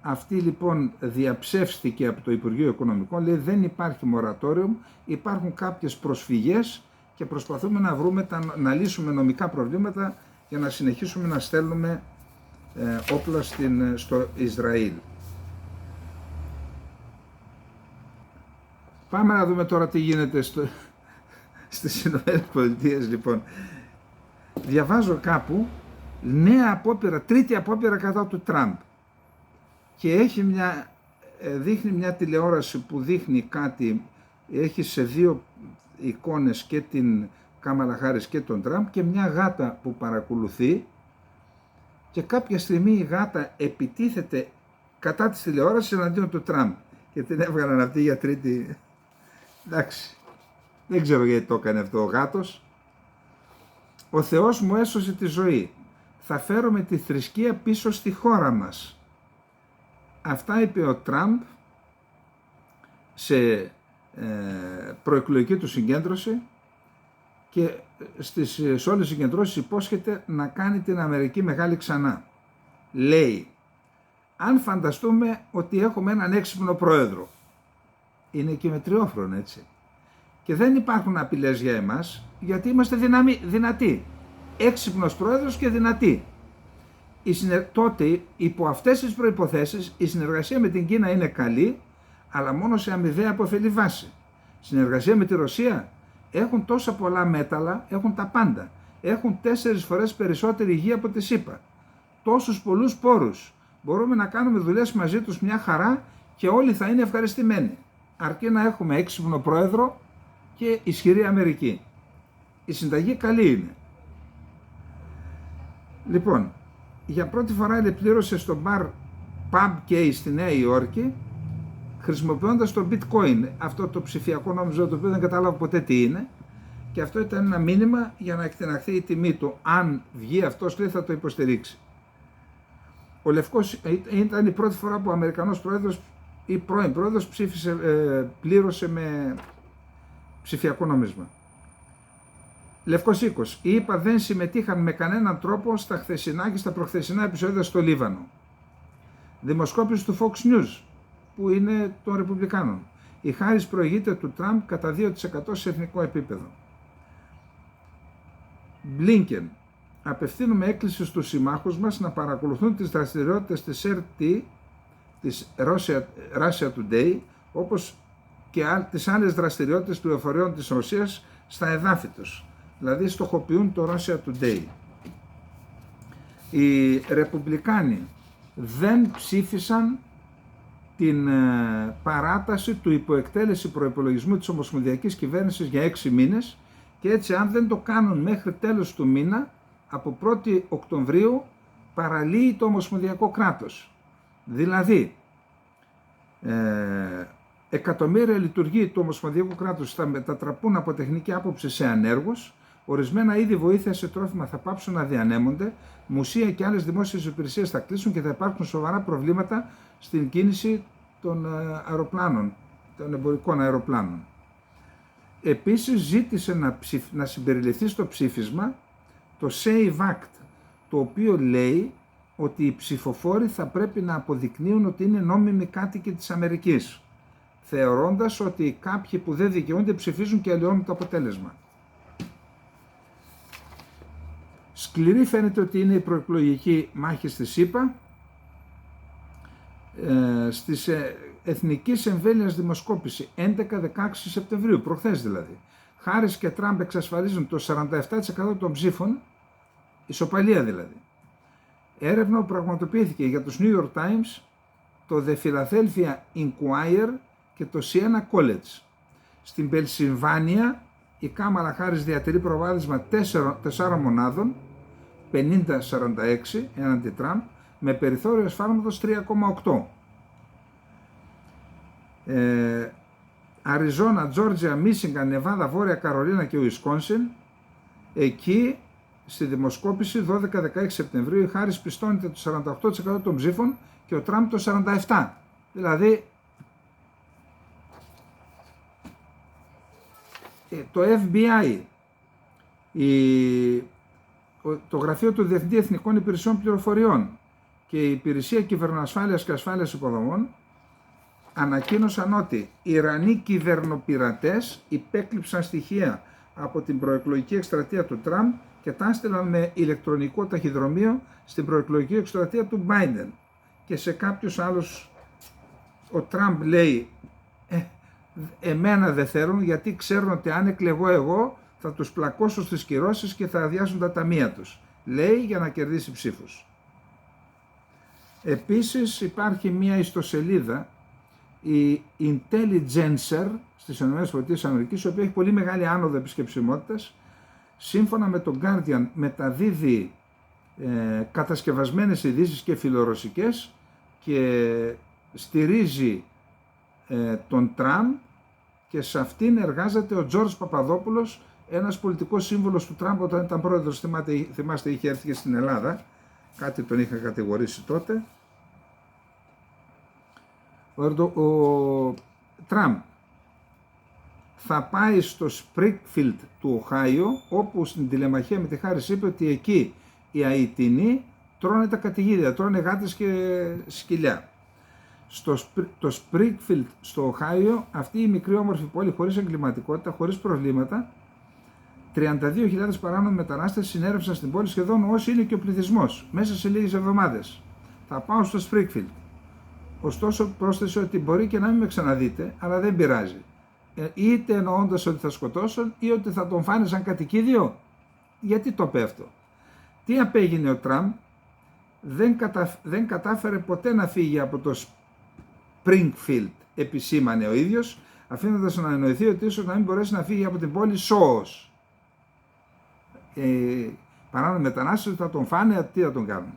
Αυτή λοιπόν διαψεύστηκε από το Υπουργείο Οικονομικών, λέει δεν υπάρχει μορατόριο, υπάρχουν κάποιες προσφυγές και προσπαθούμε να βρούμε, να λύσουμε νομικά προβλήματα για να συνεχίσουμε να στέλνουμε όπλα στο Ισραήλ. Πάμε να δούμε τώρα τι γίνεται στις Ηνωμένες Πολιτείες λοιπόν. Διαβάζω κάπου νέα απόπειρα, τρίτη απόπειρα κατά του Τραμπ. Και δείχνει μια τηλεόραση που δείχνει κάτι, έχει σε δύο εικόνες και την Κάμαλα Χάρις και τον Τραμπ και μια γάτα που παρακολουθεί και κάποια στιγμή η γάτα επιτίθεται κατά της τηλεόρασης εναντίον του Τραμπ και την έβγαλαν αυτή για τρίτη. Εντάξει, δεν ξέρω γιατί το έκανε αυτό ο γάτος. Ο Θεός μου έσωσε τη ζωή. Θα φέρουμε τη θρησκεία πίσω στη χώρα μας. Αυτά είπε ο Τραμπ σε προεκλογική του συγκέντρωση και σε όλες τις συγκεντρώσεις υπόσχεται να κάνει την Αμερική μεγάλη ξανά. Λέει, αν φανταστούμε ότι έχουμε έναν έξυπνο πρόεδρο, είναι και με τριόφρον έτσι, και δεν υπάρχουν απειλές για εμάς, γιατί είμαστε δυνατοί, έξυπνος πρόεδρος και δυνατοί. Τότε υπό αυτές τις προϋποθέσεις η συνεργασία με την Κίνα είναι καλή, αλλά μόνο σε αμοιβαία αποφελή βάση. Συνεργασία με τη Ρωσία, έχουν τόσα πολλά μέταλλα, έχουν τα πάντα. Έχουν 4 φορές περισσότερη υγεία από τη ΣΥΠΑ. Τόσους πολλούς πόρους. Μπορούμε να κάνουμε δουλειές μαζί τους μια χαρά και όλοι θα είναι ευχαριστημένοι. αρκεί να έχουμε έξυπνο πρόεδρο και ισχυρή Αμερική. Η συνταγή καλή είναι. Λοιπόν, για πρώτη φορά ελεπλήρωσε στο μπαρ Pub Case στη Νέα Υόρκη, χρησιμοποιώντας το bitcoin, αυτό το ψηφιακό νόμισμα το οποίο δεν κατάλαβα ποτέ τι είναι, και αυτό ήταν ένα μήνυμα για να εκτεναχθεί η τιμή του. Αν βγει αυτός, λέει, θα το υποστηρίξει. Ο Λευκός ήταν η πρώτη φορά που ο Αμερικανός πρόεδρος ή πρώην πρόεδρος πλήρωσε με ψηφιακό νόμισμα. Λευκός οίκος. Οι ΗΠΑ δεν συμμετείχαν με κανέναν τρόπο στα χθεσινά και στα προχθεσινά επεισόδια στο Λίβανο. Δημοσκόπηση του Fox News, που είναι των Ρεπουμπλικάνων. Η Χάρις προηγείται του Τραμπ κατά 2% σε εθνικό επίπεδο. Μπλίνκεν. Απευθύνουμε έκκληση στους συμμάχους μας να παρακολουθούν τις δραστηριότητες της RT, της Russia Today, όπως και τις άλλες δραστηριότητες πληροφοριών της Ρωσίας στα εδάφη τους. Δηλαδή στοχοποιούν το Russia Today. Οι Ρεπουμπλικάνοι δεν ψήφισαν την παράταση του υποεκτέλεση προϋπολογισμού της Ομοσπονδιακής Κυβέρνησης για 6 μήνες και έτσι, αν δεν το κάνουν μέχρι τέλος του μήνα, από 1η Οκτωβρίου παραλύει το Ομοσπονδιακό κράτος. Δηλαδή, εκατομμύρια λειτουργοί του Ομοσπονδιακού κράτους θα μετατραπούν από τεχνική άποψη σε ανέργους, ορισμένα είδη βοήθεια σε τρόφιμα θα πάψουν να διανέμονται, μουσεία και άλλες δημόσιες υπηρεσίες θα κλείσουν και θα υπάρχουν σοβαρά προβλήματα στην κίνηση των αεροπλάνων, των εμπορικών αεροπλάνων. Επίσης ζήτησε να συμπεριληφθεί στο ψήφισμα το SAVE Act, το οποίο λέει ότι οι ψηφοφόροι θα πρέπει να αποδεικνύουν ότι είναι νόμιμοι κάτοικοι της Αμερικής, θεωρώντας ότι κάποιοι που δεν δικαιούνται ψηφίζουν και αλλοιώνουν το αποτέλεσμα. Σκληρή φαίνεται ότι είναι η προεκλογική μάχη στη ΣΥΠΑ. Στις εθνικής εμβέλειας δημοσκόπηση 11-16 Σεπτεμβρίου, προχθές δηλαδή, Χάρις και Τραμπ εξασφαλίζουν το 47% των ψήφων, ισοπαλία δηλαδή. Έρευνα που πραγματοποιήθηκε για τους New York Times, το The Philadelphia Inquirer και το Siena College. Στην Πενσιλβάνια η Κάμαλα Χάρις διατηρεί προβάδισμα 4 μονάδων, 50-46 έναντι Τραμπ, με περιθώριο σφάλματος 3,8. Αριζόνα, Τζόρτζια, Μίσιγκαν, Νεβάδα, Βόρεια Καρολίνα και Ουισκόνσιν, εκεί στη δημοσκόπηση 12-16 Σεπτεμβρίου η Χάρις πιστώνεται το 48% των ψήφων και ο Τραμπ το 47%. Δηλαδή το FBI, το Γραφείο του Διευθυντή Εθνικών Υπηρεσιών Πληροφοριών και η Υπηρεσία Κυβερνοασφάλειας και Ασφάλειας Υποδομών ανακοίνωσαν ότι οι Ιρανοί κυβερνοπειρατές υπέκλειψαν στοιχεία από την προεκλογική εκστρατεία του Τραμπ και τα έστειλαν με ηλεκτρονικό ταχυδρομείο στην προεκλογική εκστρατεία του Biden και σε κάποιους άλλους. Ο Τραμπ λέει εμένα δεν θέλουν γιατί ξέρουν ότι αν εκλεγώ εγώ θα τους πλακώσω στις κυρώσεις και θα αδειάσουν τα ταμεία τους. Λέει για να κερδίσει ψήφους. Επίσης υπάρχει μια ιστοσελίδα, η Intelligencer στις ΗΠΑ, η οποία έχει πολύ μεγάλη άνοδο επισκεψιμότητας. Σύμφωνα με τον Guardian μεταδίδει κατασκευασμένες ειδήσεις και φιλορωσικές και στηρίζει τον Τραμπ και σε αυτήν εργάζεται ο Τζορτζ Παπαδόπουλος, ένας πολιτικός σύμβολος του Τραμπ όταν ήταν πρόεδρος, θυμάστε είχε έρθει και στην Ελλάδα, κάτι τον είχα κατηγορήσει τότε. Ο Τραμπ θα πάει στο Springfield του Οχάιο, όπου στην τηλεμαχία με τη Χάρις είπε ότι εκεί οι Αιτινοί τρώνε τα κατοικίδια, τρώνε γάτες και σκυλιά. Το Springfield στο Οχάιο, αυτή η μικρή όμορφη πόλη χωρίς εγκληματικότητα, χωρίς προβλήματα, 32.000 παράνομοι μετανάστες συνέρευσαν στην πόλη σχεδόν όσοι είναι και ο πληθυσμός, μέσα σε λίγες εβδομάδες. Θα πάω στο Springfield. Ωστόσο πρόσθεσε ότι μπορεί και να μην με ξαναδείτε, αλλά δεν πειράζει. Είτε εννοώντας ότι θα σκοτώσουν ή ότι θα τον φάνε σαν κατοικίδιο. Γιατί το πέφτω. Τι απέγινε ο Τραμπ, δεν κατάφερε ποτέ να φύγει από το Springfield, επισήμανε ο ίδιος, αφήνοντας να εννοηθεί ότι ίσως να μην μπορέσει να φύγει από την πόλη σώος. Παράνομοι μετανάστες θα τον φάνε, τι θα τον κάνουν.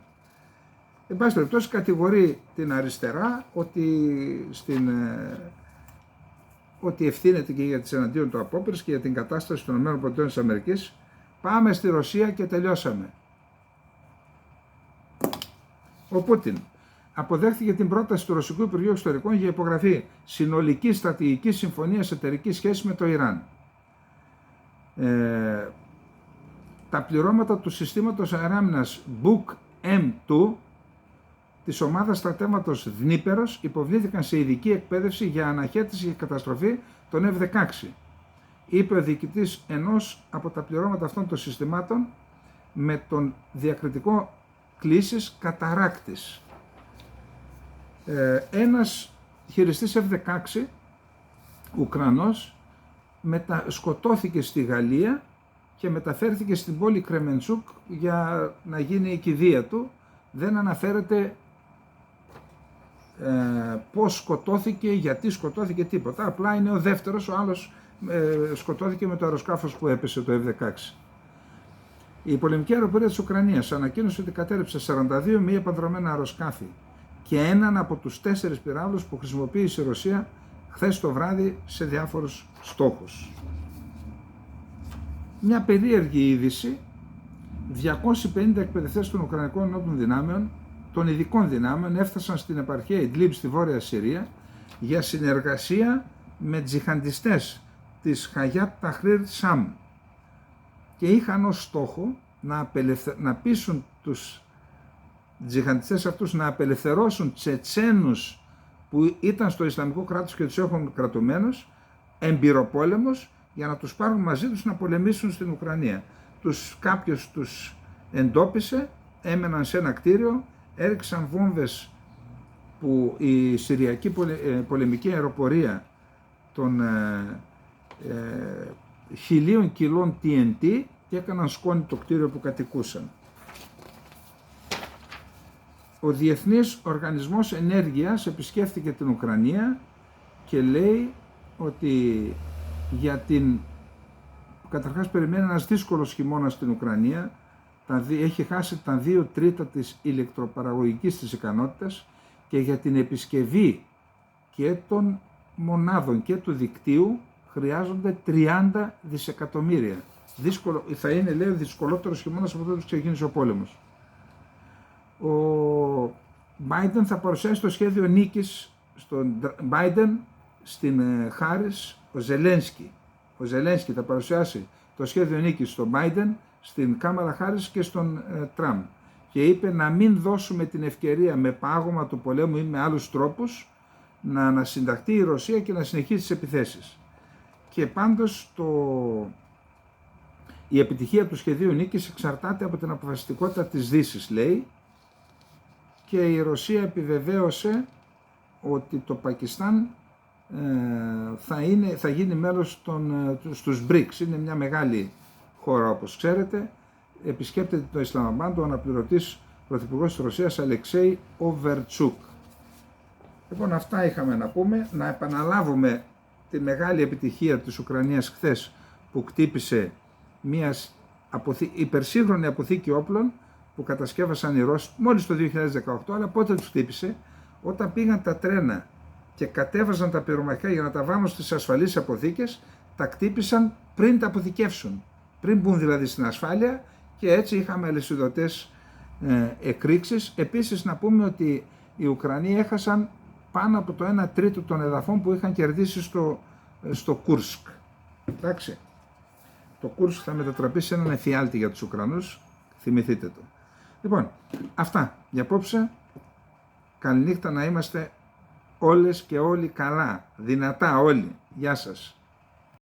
Εν πάση περιπτώσει, κατηγορεί την αριστερά ότι ευθύνεται και για τις εναντίον του απόπειρες και για την κατάσταση των ΗΠΑ. Πάμε στη Ρωσία και τελειώσαμε. Ο Πούτιν αποδέχθηκε την πρόταση του Ρωσικού Υπουργείου Εξωτερικών για υπογραφή συνολικής στρατηγικής συμφωνίας εταιρικής σχέσης με το Ιράν. Τα πληρώματα του συστήματος αεράμινας Buk M2 της ομάδας στρατεύματος Δνίπερος υποβλήθηκαν σε ειδική εκπαίδευση για αναχέτηση και καταστροφή των F-16, είπε ο διοικητής ενός από τα πληρώματα αυτών των συστημάτων με τον διακριτικό κλίσης καταράκτης. Ένας χειριστής F-16, Ουκρανός, σκοτώθηκε στη Γαλλία και μεταφέρθηκε στην πόλη Κρεμεντσούκ για να γίνει η κηδεία του. Δεν αναφέρεται πώς σκοτώθηκε, γιατί σκοτώθηκε, τίποτα. Απλά είναι ο δεύτερος, ο άλλος σκοτώθηκε με το αεροσκάφος που έπεσε, το F-16. Η πολεμική αεροπορία της Ουκρανίας ανακοίνωσε ότι κατέρριψε 42 μη επανδρομένα αεροσκάφη και έναν από τους 4 πυράβλους που χρησιμοποίησε η Ρωσία χθες το βράδυ σε διάφορους στόχους. Μια περίεργη είδηση: 250 εκπαιδευτές των Ουκρανικών Ενόπλων Δυνάμεων, των ειδικών δυνάμεων, έφτασαν στην επαρχία Ιντλίμπ στη Βόρεια Συρία για συνεργασία με τζιχαντιστές της Χαγιάτ Ταχρήρ Σαμ και είχαν ως στόχο να πείσουν τους τζιχαντιστές αυτούς να απελευθερώσουν Τσετσένους που ήταν στο Ισλαμικό κράτος και τους έχουν κρατουμένους, εμπειροπόλεμους, για να τους πάρουν μαζί τους να πολεμήσουν στην Ουκρανία. Κάποιος τους εντόπισε, έμεναν σε ένα κτίριο, έριξαν βόμβες που η Συριακή πολεμική αεροπορία των 1000 κιλών TNT και έκαναν σκόνη το κτίριο που κατοικούσαν. Ο Διεθνής Οργανισμός Ενέργειας επισκέφθηκε την Ουκρανία και λέει ότι καταρχάς περιμένει ένας δύσκολος χειμώνας στην Ουκρανία, έχει χάσει τα 2/3 της ηλεκτροπαραγωγικής της ικανότητας και για την επισκευή και των μονάδων και του δικτύου χρειάζονται 30 δισεκατομμύρια. Θα είναι, λέει, ο δυσκολότερος χειμώνας από τότε που ξεκίνησε ο πόλεμος. Ο Biden θα παρουσιάσει το σχέδιο νίκης στον Biden, στην Χάρις, ο Ζελένσκι θα παρουσιάσει το σχέδιο νίκης στον Biden, στην Κάμαλα Χάρις και στον Τραμπ. Και είπε να μην δώσουμε την ευκαιρία με πάγωμα του πολέμου ή με άλλους τρόπους να ανασυνταχθεί η Ρωσία και να συνεχίσει τις επιθέσεις. Και πάντως η επιτυχία του σχεδίου νίκης εξαρτάται από την αποφασιστικότητα της Δύσης, λέει, και η Ρωσία επιβεβαίωσε ότι το Πακιστάν θα γίνει μέλος στους BRICS. Είναι μια μεγάλη χώρα, όπως ξέρετε. Επισκέπτεται το Ισλαμαμπάντ ο αναπληρωτής πρωθυπουργός της Ρωσίας Αλεξέη Οβερτσούκ. Λοιπόν, αυτά είχαμε να πούμε. Να επαναλάβουμε τη μεγάλη επιτυχία της Ουκρανίας χθες, που κτύπησε μια υπερσύγχρονη αποθήκη όπλων που κατασκεύασαν οι Ρώσοι μόλις το 2018, αλλά πότε τους χτύπησε? Όταν πήγαν τα τρένα και κατέβαζαν τα πυρομαχικά για να τα βάλουν στις ασφαλείς αποθήκες, τα κτύπησαν πριν τα αποθηκεύσουν, πριν μπουν δηλαδή στην ασφάλεια, και έτσι είχαμε αλυσιδωτές εκρήξεις. Επίσης να πούμε ότι οι Ουκρανοί έχασαν πάνω από το 1/3 των εδαφών που είχαν κερδίσει στο Κούρσκ. Εντάξει. Το Κούρσκ θα μετατραπεί σε έναν εφιάλτη για τους Ουκρανούς, θυμηθείτε το. Λοιπόν, αυτά για απόψε. Καληνύχτα, να είμαστε όλες και όλοι καλά, δυνατά όλοι. Γεια σας.